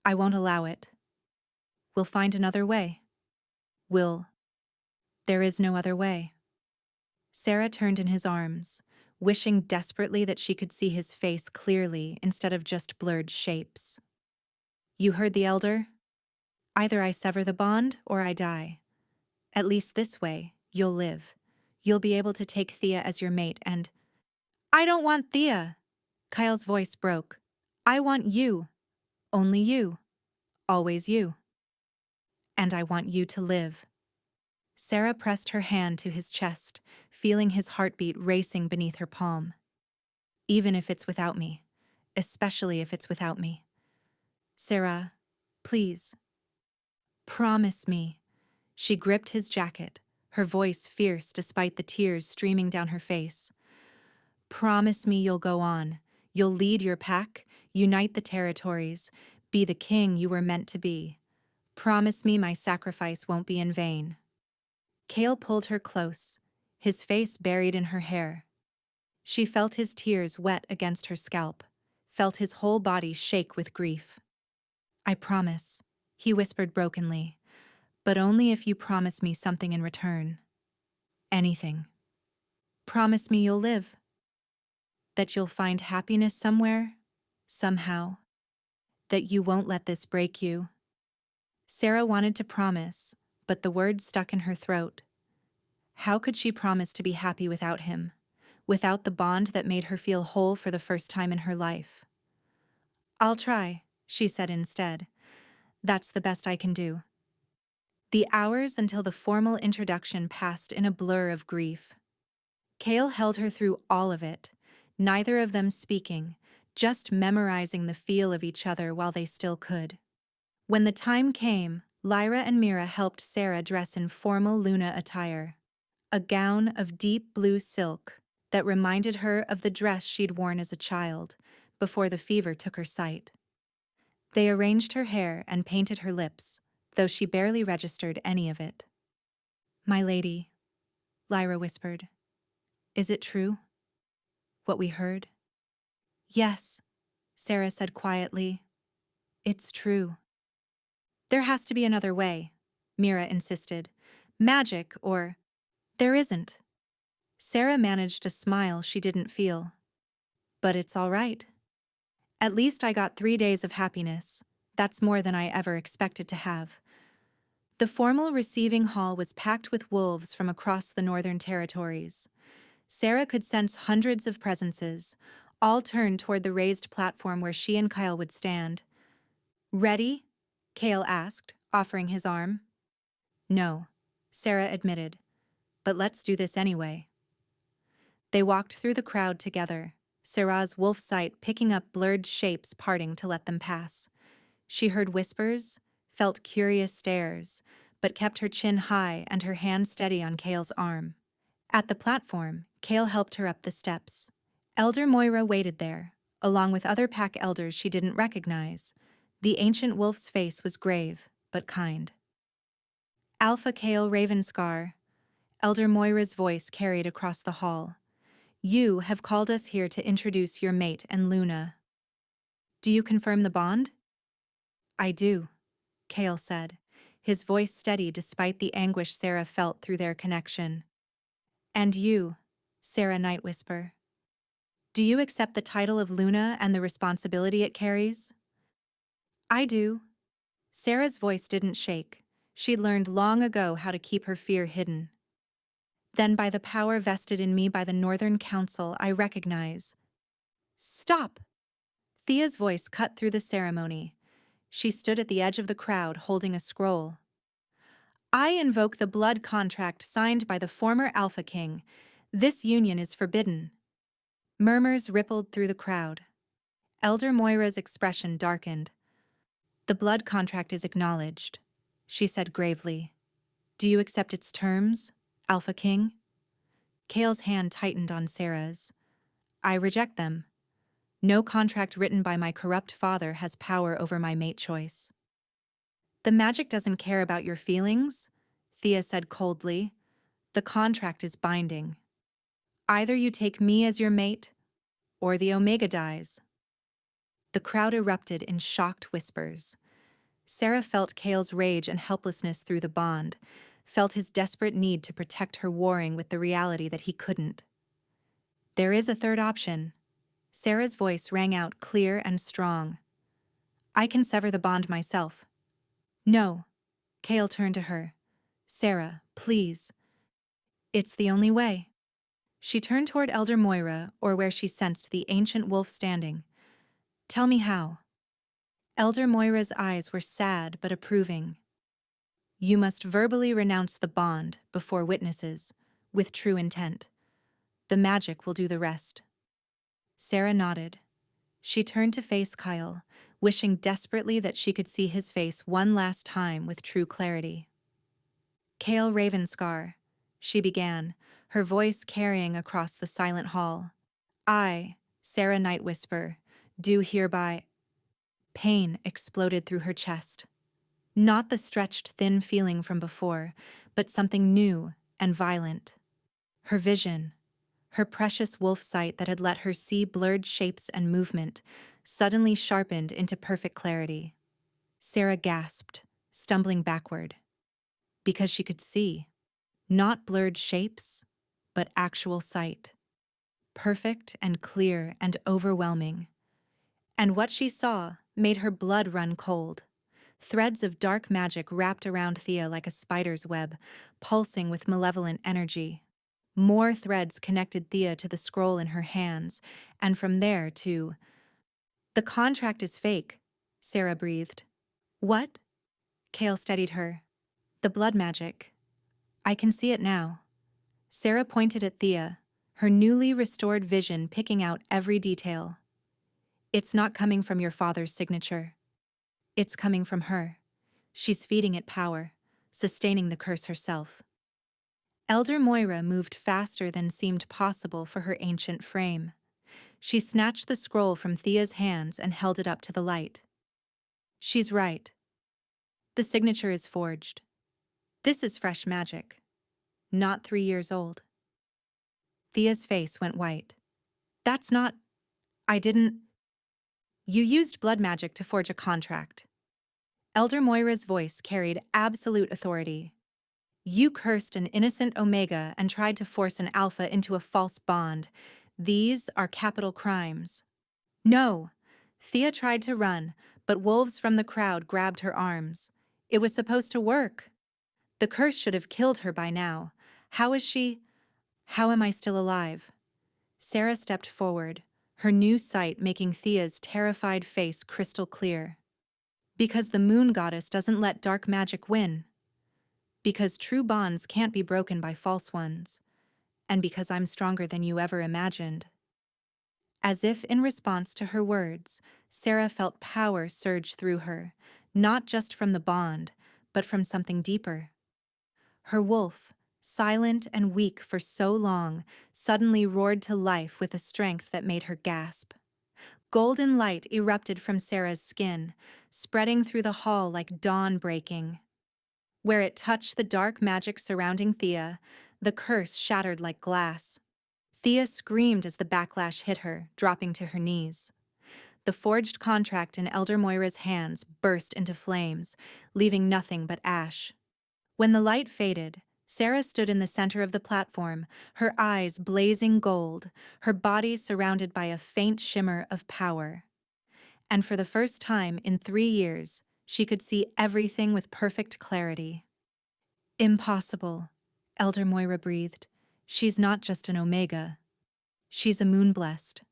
I won't allow it. We'll find another way. There is no other way. Sarah turned in his arms, wishing desperately that she could see his face clearly instead of just blurred shapes. You heard the elder? Either I sever the bond or I die. At least this way, you'll live. You'll be able to take Thea as your mate and... I don't want Thea! Kyle's voice broke. I want you, only you, always you. And I want you to live. Sarah pressed her hand to his chest, feeling his heartbeat racing beneath her palm. Even if it's without me. Especially if it's without me. Sarah, please. Promise me. She gripped his jacket, her voice fierce despite the tears streaming down her face. Promise me you'll go on. You'll lead your pack, unite the territories, be the king you were meant to be. Promise me my sacrifice won't be in vain. Cale pulled her close, his face buried in her hair. She felt his tears wet against her scalp, felt his whole body shake with grief. I promise, he whispered brokenly, but only if you promise me something in return. Anything. Promise me you'll live. That you'll find happiness somewhere, somehow. That you won't let this break you. Sarah wanted to promise, but the words stuck in her throat. How could she promise to be happy without him, without the bond that made her feel whole for the first time in her life? I'll try, she said instead. That's the best I can do. The hours until the formal introduction passed in a blur of grief. Cale held her through all of it, neither of them speaking, just memorizing the feel of each other while they still could. When the time came, Lyra and Mira helped Sarah dress in formal Luna attire. A gown of deep blue silk that reminded her of the dress she'd worn as a child, before the fever took her sight. They arranged her hair and painted her lips, though she barely registered any of it. My lady, Lyra whispered. Is it true? What we heard? Yes, Sarah said quietly. It's true. There has to be another way, Mira insisted. Magic or... There isn't. Sarah managed a smile she didn't feel. But it's all right. At least I got 3 days of happiness. That's more than I ever expected to have. The formal receiving hall was packed with wolves from across the Northern Territories. Sarah could sense hundreds of presences, all turned toward the raised platform where she and Kyle would stand. Ready? Cale asked, offering his arm. No, Sarah admitted. But let's do this anyway. They walked through the crowd together, Sarah's wolf sight picking up blurred shapes parting to let them pass. She heard whispers, felt curious stares, but kept her chin high and her hand steady on Cale's arm. At the platform, Cale helped her up the steps. Elder Moira waited there, along with other pack elders she didn't recognize. The ancient wolf's face was grave, but kind. Alpha Cale Ravenscar, Elder Moira's voice carried across the hall. You have called us here to introduce your mate and Luna. Do you confirm the bond? I do, Cale said, his voice steady despite the anguish Sarah felt through their connection. And you, Sarah Night Whisper. Do you accept the title of Luna and the responsibility it carries? I do. Sarah's voice didn't shake. She'd learned long ago how to keep her fear hidden. Then by the power vested in me by the Northern Council, I recognize. Stop! Thea's voice cut through the ceremony. She stood at the edge of the crowd holding a scroll. I invoke the blood contract signed by the former Alpha King. This union is forbidden. Murmurs rippled through the crowd. Elder Moira's expression darkened. The blood contract is acknowledged, she said gravely. Do you accept its terms, Alpha King? Cale's hand tightened on Sarah's. I reject them. No contract written by my corrupt father has power over my mate choice. The magic doesn't care about your feelings, Thea said coldly. The contract is binding. Either you take me as your mate, or the Omega dies. The crowd erupted in shocked whispers. Sarah felt Cale's rage and helplessness through the bond, felt his desperate need to protect her warring with the reality that he couldn't. There is a third option. Sarah's voice rang out clear and strong. I can sever the bond myself. No. Cale turned to her. Sarah, please. It's the only way. She turned toward Elder Moira, or where she sensed the ancient wolf standing. Tell me how. Elder Moira's eyes were sad but approving. You must verbally renounce the bond before witnesses, with true intent. The magic will do the rest. Sarah nodded. She turned to face Kyle, wishing desperately that she could see his face one last time with true clarity. Kale Ravenscar, she began, her voice carrying across the silent hall. I, Sarah Nightwhisper, do hereby. Pain exploded through her chest. Not the stretched, thin feeling from before, but something new and violent. Her vision, her precious wolf sight that had let her see blurred shapes and movement, suddenly sharpened into perfect clarity. Sarah gasped, stumbling backward. Because she could see. Not blurred shapes, but actual sight. Perfect and clear and overwhelming. And what she saw made her blood run cold. Threads of dark magic wrapped around Thea like a spider's web, pulsing with malevolent energy. More threads connected Thea to the scroll in her hands, and from there to... The contract is fake, Sarah breathed. What? Kale steadied her. The blood magic. I can see it now. Sarah pointed at Thea, her newly restored vision picking out every detail. It's not coming from your father's signature. It's coming from her. She's feeding it power, sustaining the curse herself. Elder Moira moved faster than seemed possible for her ancient frame. She snatched the scroll from Thea's hands and held it up to the light. She's right. The signature is forged. This is fresh magic, not 3 years old. Thea's face went white. That's not... I didn't... You used blood magic to forge a contract. Elder Moira's voice carried absolute authority. You cursed an innocent Omega and tried to force an Alpha into a false bond. These are capital crimes. No. Thea tried to run, but wolves from the crowd grabbed her arms. It was supposed to work. The curse should have killed her by now. How is she... How am I still alive? Sarah stepped forward, her new sight making Thea's terrified face crystal clear. Because the moon goddess doesn't let dark magic win. Because true bonds can't be broken by false ones. And because I'm stronger than you ever imagined. As if in response to her words, Sarah felt power surge through her, not just from the bond, but from something deeper. Her wolf, silent and weak for so long, suddenly roared to life with a strength that made her gasp. Golden light erupted from Sarah's skin, spreading through the hall like dawn breaking. Where it touched the dark magic surrounding Thea, the curse shattered like glass. Thea screamed as the backlash hit her, dropping to her knees. The forged contract in Elder Moira's hands burst into flames, leaving nothing but ash. When the light faded, Sarah stood in the center of the platform, her eyes blazing gold, her body surrounded by a faint shimmer of power. And for the first time in 3 years, she could see everything with perfect clarity. Impossible, Elder Moira breathed. She's not just an Omega. She's a moon-blessed.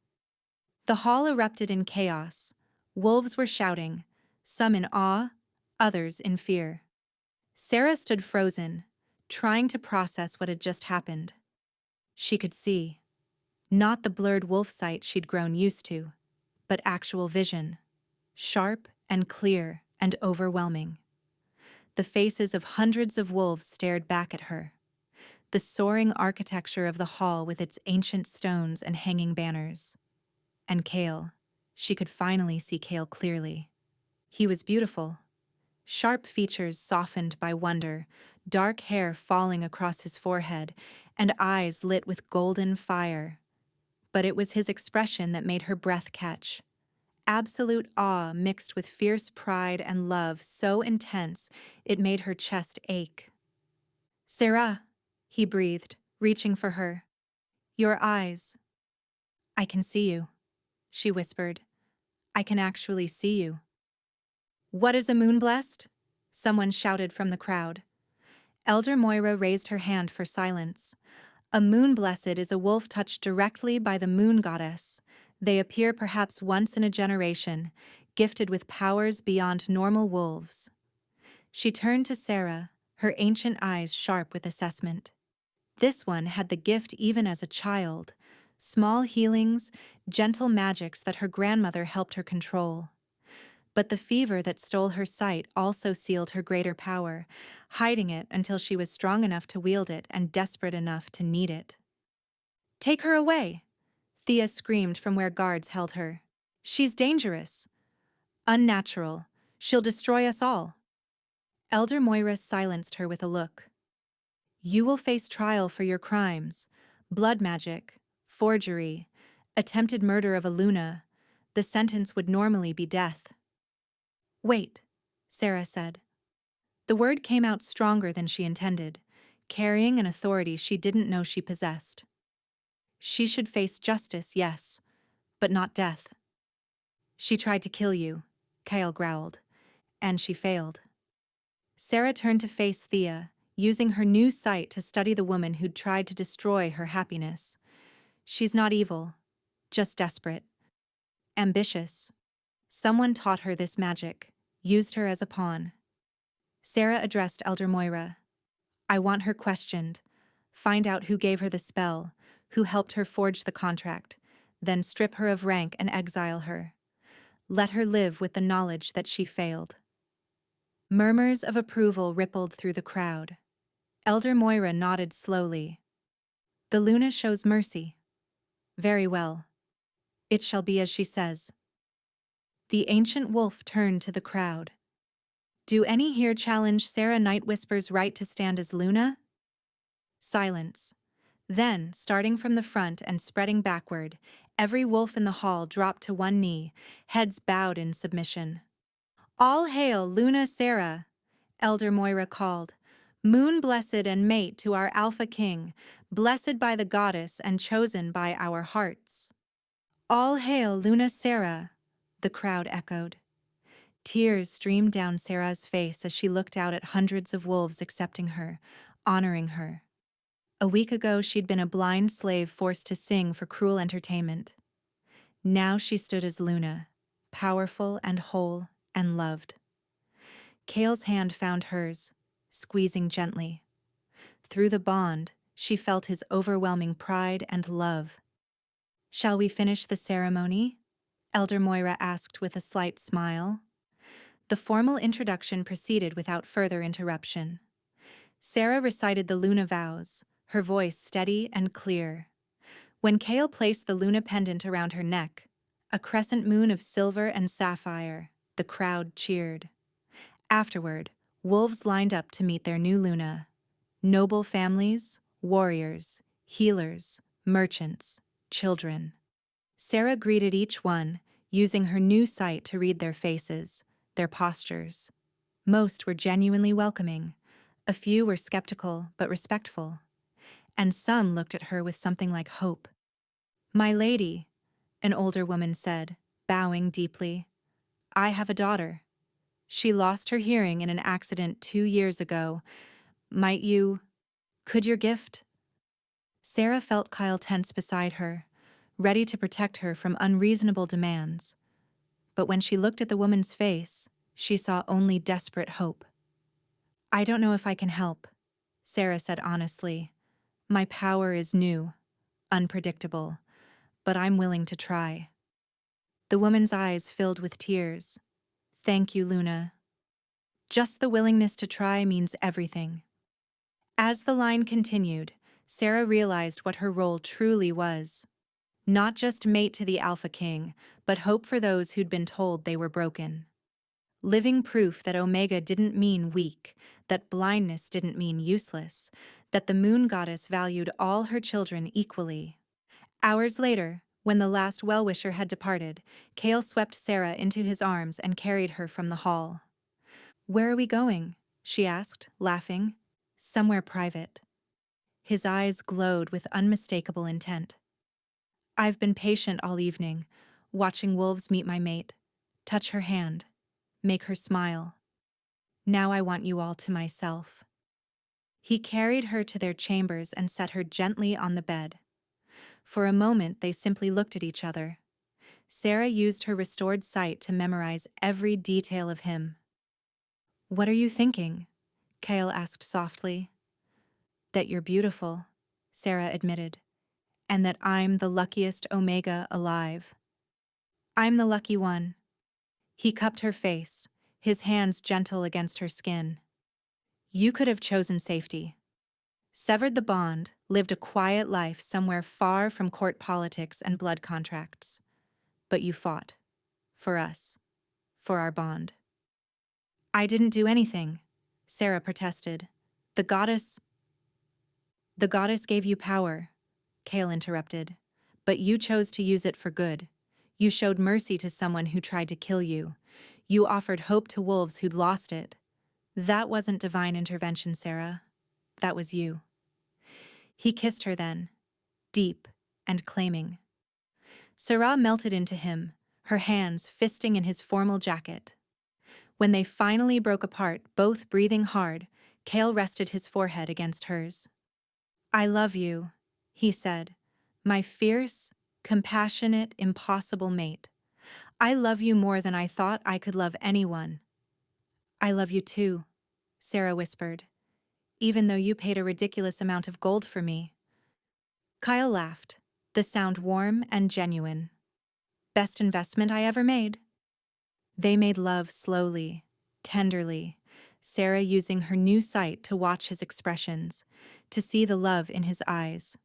The hall erupted in chaos. Wolves were shouting, some in awe, others in fear. Sarah stood frozen, trying to process what had just happened. She could see. Not the blurred wolf sight she'd grown used to, but actual vision. Sharp and clear and overwhelming. The faces of hundreds of wolves stared back at her. The soaring architecture of the hall with its ancient stones and hanging banners. And Kale. She could finally see Kale clearly. He was beautiful. Sharp features softened by wonder, dark hair falling across his forehead, and eyes lit with golden fire. But it was his expression that made her breath catch. Absolute awe mixed with fierce pride and love so intense it made her chest ache. Sarah, he breathed, reaching for her. Your eyes. I can see you, she whispered. I can actually see you. What is a moon-blessed? Someone shouted from the crowd. Elder Moira raised her hand for silence. A moon-blessed is a wolf touched directly by the moon goddess. They appear perhaps once in a generation, gifted with powers beyond normal wolves. She turned to Sarah, her ancient eyes sharp with assessment. This one had the gift even as a child, small healings, gentle magics that her grandmother helped her control. But the fever that stole her sight also sealed her greater power, hiding it until she was strong enough to wield it and desperate enough to need it. "Take her away!" Thea screamed from where guards held her. "She's dangerous. Unnatural. She'll destroy us all." Elder Moira silenced her with a look. "You will face trial for your crimes: blood magic, forgery, attempted murder of a Luna. The sentence would normally be death." "Wait," Sarah said. The word came out stronger than she intended, carrying an authority she didn't know she possessed. "She should face justice, yes, but not death." "She tried to kill you," Kyle growled, "and she failed." Sarah turned to face Thea, using her new sight to study the woman who'd tried to destroy her happiness. "She's not evil, just desperate. Ambitious. Someone taught her this magic, used her as a pawn." Sarah addressed Elder Moira. "I want her questioned. Find out who gave her the spell, who helped her forge the contract, then strip her of rank and exile her. Let her live with the knowledge that she failed." Murmurs of approval rippled through the crowd. Elder Moira nodded slowly. "The Luna shows mercy. Very well. It shall be as she says." The ancient wolf turned to the crowd. "Do any here challenge Sarah Nightwhisper's right to stand as Luna?" Silence. Then, starting from the front and spreading backward, every wolf in the hall dropped to one knee, heads bowed in submission. "All hail Luna Sarah," Elder Moira called. "Moon blessed and mate to our Alpha King, blessed by the goddess and chosen by our hearts." "All hail Luna Sarah," the crowd echoed. Tears streamed down Sarah's face as she looked out at hundreds of wolves accepting her, honoring her. A week ago she'd been a blind slave forced to sing for cruel entertainment. Now she stood as Luna, powerful and whole and loved. Kale's hand found hers, squeezing gently. Through the bond, she felt his overwhelming pride and love. "Shall we finish the ceremony?" Elder Moira asked with a slight smile. The formal introduction proceeded without further interruption. Sarah recited the Luna vows, her voice steady and clear. When Kale placed the Luna pendant around her neck, a crescent moon of silver and sapphire, the crowd cheered. Afterward, wolves lined up to meet their new Luna. Noble families, warriors, healers, merchants, children. Sarah greeted each one, using her new sight to read their faces, their postures. Most were genuinely welcoming. A few were skeptical but respectful. And some looked at her with something like hope. "My lady," an older woman said, bowing deeply, "I have a daughter. She lost her hearing in an accident 2 years ago. Could your gift?" Sarah felt Kyle tense beside her, ready to protect her from unreasonable demands. But when she looked at the woman's face, she saw only desperate hope. "I don't know if I can help," Sarah said honestly. "My power is new, unpredictable, but I'm willing to try." The woman's eyes filled with tears. "Thank you, Luna. Just the willingness to try means everything." As the line continued, Sarah realized what her role truly was. Not just mate to the Alpha King, but hope for those who'd been told they were broken. Living proof that Omega didn't mean weak, that blindness didn't mean useless, that the moon goddess valued all her children equally. Hours later, when the last well-wisher had departed, Kale swept Sarah into his arms and carried her from the hall. "Where are we going?" she asked, laughing. "Somewhere private." His eyes glowed with unmistakable intent. "I've been patient all evening, watching wolves meet my mate, touch her hand, make her smile. Now I want you all to myself." He carried her to their chambers and set her gently on the bed. For a moment they simply looked at each other. Sarah used her restored sight to memorize every detail of him. "What are you thinking?" Kale asked softly. "That you're beautiful," Sarah admitted, "and that I'm the luckiest Omega alive." "I'm the lucky one." He cupped her face, his hands gentle against her skin. "You could have chosen safety. Severed the bond, lived a quiet life somewhere far from court politics and blood contracts. But you fought. For us. For our bond." "I didn't do anything," Sarah protested. The goddess gave you power," Kale interrupted. "But you chose to use it for good. You showed mercy to someone who tried to kill you. You offered hope to wolves who'd lost it. That wasn't divine intervention, Sarah. That was you." He kissed her then, deep and claiming. Sarah melted into him, her hands fisting in his formal jacket. When they finally broke apart, both breathing hard, Kale rested his forehead against hers. "I love you," he said, "my fierce, compassionate, impossible mate. I love you more than I thought I could love anyone." "I love you too," Sarah whispered, "even though you paid a ridiculous amount of gold for me." Kyle laughed, the sound warm and genuine. "Best investment I ever made." They made love slowly, tenderly, Sarah using her new sight to watch his expressions, to see the love in his eyes.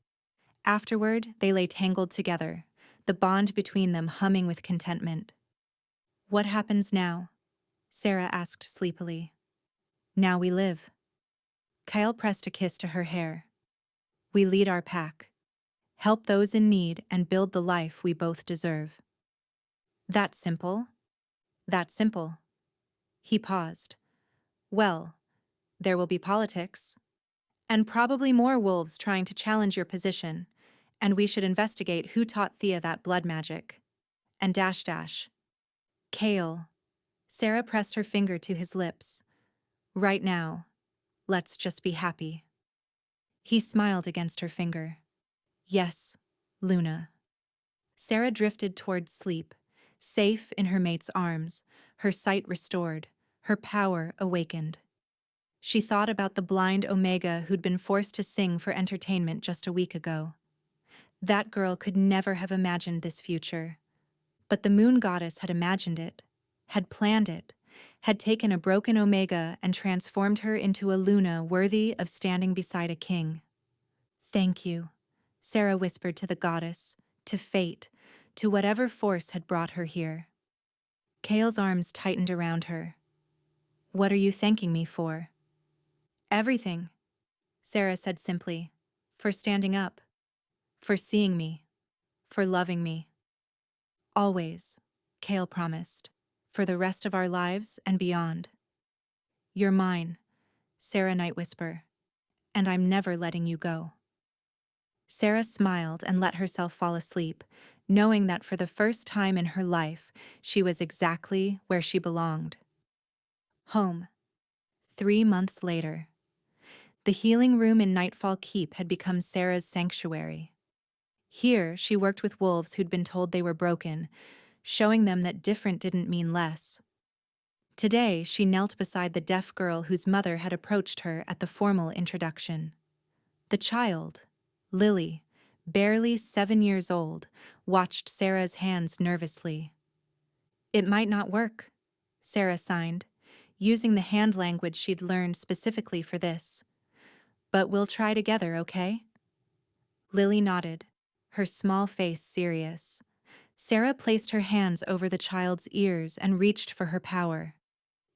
Afterward, they lay tangled together, the bond between them humming with contentment. "What happens now?" Sarah asked sleepily. "Now we live." Kyle pressed a kiss to her hair. "We lead our pack, help those in need, and build the life we both deserve." "That simple?" "That simple." He paused. "Well, there will be politics. And probably more wolves trying to challenge your position. And we should investigate who taught Thea that blood magic. And dash dash." "Kale." Sarah pressed her finger to his lips. "Right now, let's just be happy." He smiled against her finger. "Yes, Luna." Sarah drifted toward sleep, safe in her mate's arms, her sight restored, her power awakened. She thought about the blind Omega who'd been forced to sing for entertainment just a week ago. That girl could never have imagined this future. But the moon goddess had imagined it, had planned it, had taken a broken Omega and transformed her into a Luna worthy of standing beside a king. "Thank you," Sarah whispered to the goddess, to fate, to whatever force had brought her here. Kale's arms tightened around her. "What are you thanking me for?" "Everything," Sarah said simply. "For standing up. For seeing me. For loving me. Always," Kale promised. "For the rest of our lives and beyond." "You're mine," Sarah Night whisper. "And I'm never letting you go." Sarah smiled and let herself fall asleep, knowing that for the first time in her life, she was exactly where she belonged. Home. 3 months later. The healing room in Nightfall Keep had become Sarah's sanctuary. Here, she worked with wolves who'd been told they were broken, showing them that different didn't mean less. Today, she knelt beside the deaf girl whose mother had approached her at the formal introduction. The child, Lily, barely 7 years old, watched Sarah's hands nervously. "It might not work," Sarah signed, using the hand language she'd learned specifically for this. "But we'll try together, okay?" Lily nodded, her small face serious. Sarah placed her hands over the child's ears and reached for her power.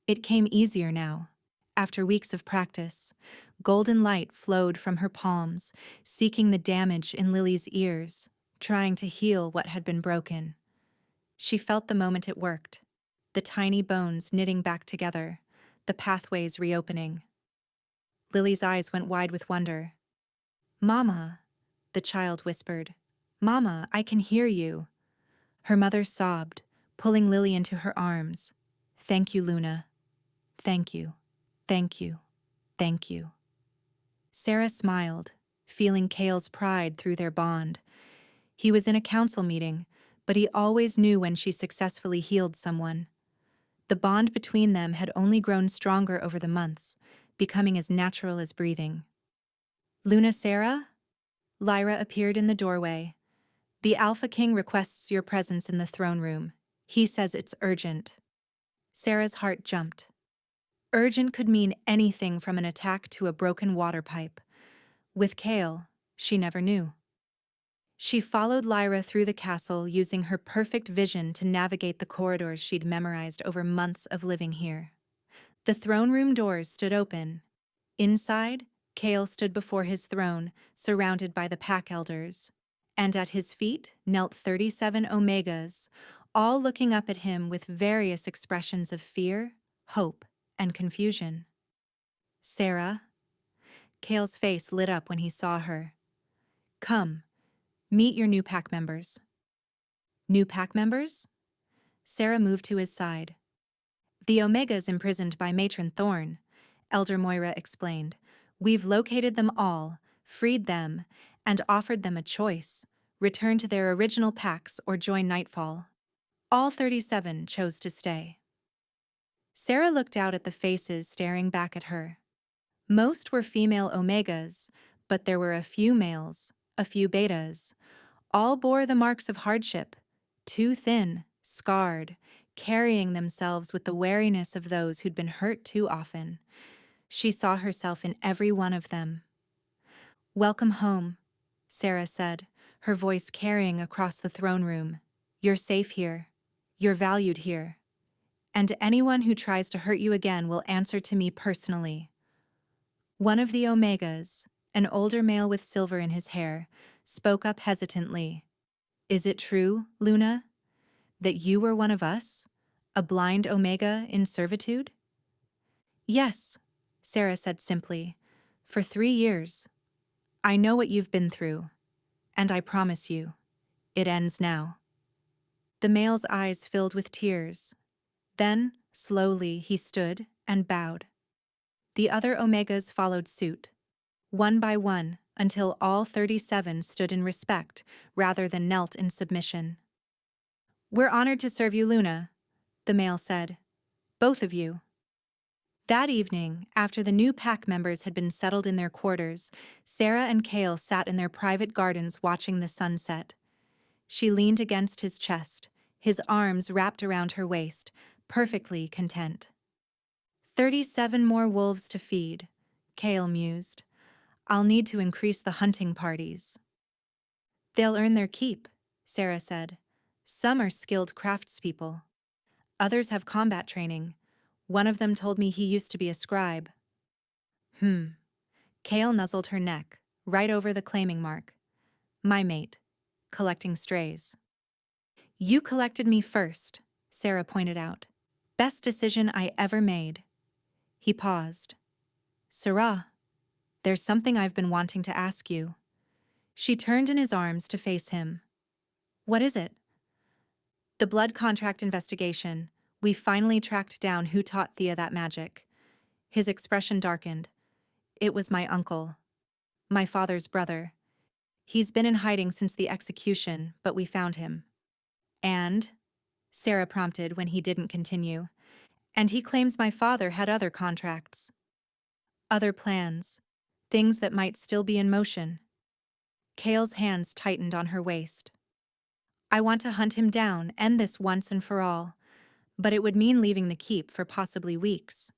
It came easier now. After weeks of practice, golden light flowed from her palms, seeking the damage in Lily's ears, trying to heal what had been broken. She felt the moment it worked, the tiny bones knitting back together, the pathways reopening. Lily's eyes went wide with wonder. "Mama," the child whispered. "Mama, I can hear you." Her mother sobbed, pulling Lily into her arms. "Thank you, Luna. Thank you. Thank you. Thank you." Sarah smiled, feeling Kale's pride through their bond. He was in a council meeting, but he always knew when she successfully healed someone. The bond between them had only grown stronger over the months, becoming as natural as breathing. "Luna Sarah?" Lyra appeared in the doorway. "The Alpha King requests your presence in the throne room. He says it's urgent." Sarah's heart jumped. Urgent could mean anything from an attack to a broken water pipe. With Kale, she never knew. She followed Lyra through the castle, using her perfect vision to navigate the corridors she'd memorized over months of living here. The throne room doors stood open. Inside, Kale stood before his throne, surrounded by the pack elders. And at his feet knelt 37 Omegas, all looking up at him with various expressions of fear, hope, and confusion. "Sarah?" Kale's face lit up when he saw her. "Come, meet your new pack members." "New pack members?" Sarah moved to his side. "The Omegas imprisoned by Matron Thorn," Elder Moira explained. "We've located them all, freed them, and offered them a choice: return to their original packs or join Nightfall. All 37 chose to stay." Sarah looked out at the faces staring back at her. Most were female Omegas, but there were a few males, a few Betas. All bore the marks of hardship, too thin, scarred, carrying themselves with the wariness of those who'd been hurt too often. She saw herself in every one of them. "Welcome home," Sarah said, her voice carrying across the throne room. "You're safe here. You're valued here. And anyone who tries to hurt you again will answer to me personally." One of the Omegas, an older male with silver in his hair, spoke up hesitantly. "Is it true, Luna, that you were one of us? A blind Omega in servitude?" "Yes," Sarah said simply. "For 3 years. I know what you've been through, and I promise you, it ends now." The male's eyes filled with tears. Then, slowly, he stood and bowed. The other Omegas followed suit, one by one, until all 37 stood in respect rather than knelt in submission. "We're honored to serve you, Luna," the male said. "Both of you." That evening, after the new pack members had been settled in their quarters, Sarah and Kale sat in their private gardens watching the sunset. She leaned against his chest, his arms wrapped around her waist, perfectly content. 37 more wolves to feed," Kale mused. "I'll need to increase the hunting parties." "They'll earn their keep," Sarah said. "Some are skilled craftspeople. Others have combat training. One of them told me he used to be a scribe." Kale nuzzled her neck, right over the claiming mark. "My mate, collecting strays." "You collected me first," Sarah pointed out. "Best decision I ever made." He paused. "Sarah, there's something I've been wanting to ask you." She turned in his arms to face him. "What is it?" "The blood contract investigation. We finally tracked down who taught Thea that magic." His expression darkened. "It was my uncle. My father's brother. He's been in hiding since the execution, but we found him." "And?" Sarah prompted when he didn't continue. "And he claims my father had other contracts. Other plans. Things that might still be in motion." Kale's hands tightened on her waist. "I want to hunt him down, end this once and for all. But it would mean leaving the keep for possibly weeks,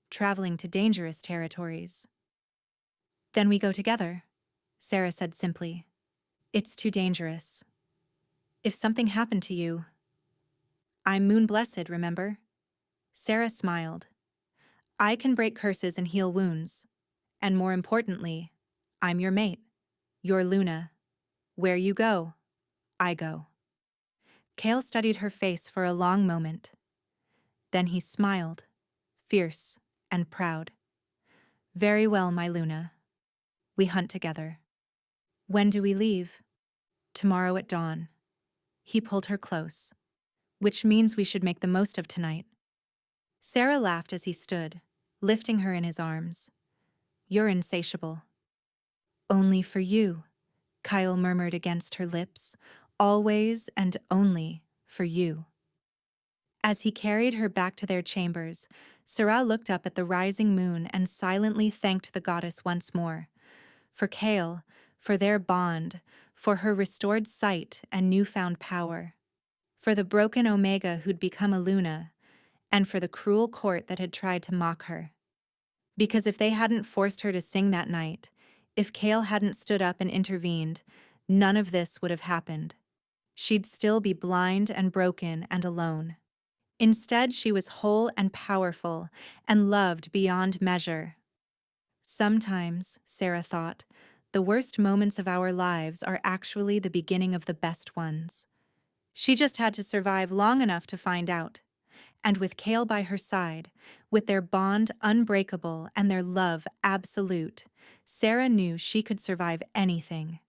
traveling to dangerous territories." "Then we go together," Sarah said simply. "It's too dangerous. If something happened to you..." "I'm moon blessed, remember?" Sarah smiled. "I can break curses and heal wounds. And more importantly, I'm your mate. You're Luna. Where you go, I go." Kale studied her face for a long moment. Then he smiled, fierce and proud. "Very well, my Luna. We hunt together." "When do we leave?" "Tomorrow at dawn." He pulled her close. "Which means we should make the most of tonight." Sarah laughed as he stood, lifting her in his arms. "You're insatiable." "Only for you," Kyle murmured against her lips, always and only for you. As he carried her back to their chambers, Sarah looked up at the rising moon and silently thanked the goddess once more. For Kale, for their bond, for her restored sight and newfound power. For the broken Omega who'd become a Luna, and for the cruel court that had tried to mock her. Because if they hadn't forced her to sing that night, if Kale hadn't stood up and intervened, none of this would have happened. She'd still be blind and broken and alone. Instead, she was whole and powerful and loved beyond measure. Sometimes, Sarah thought, the worst moments of our lives are actually the beginning of the best ones. She just had to survive long enough to find out. And with Kale by her side, with their bond unbreakable and their love absolute, Sarah knew she could survive anything.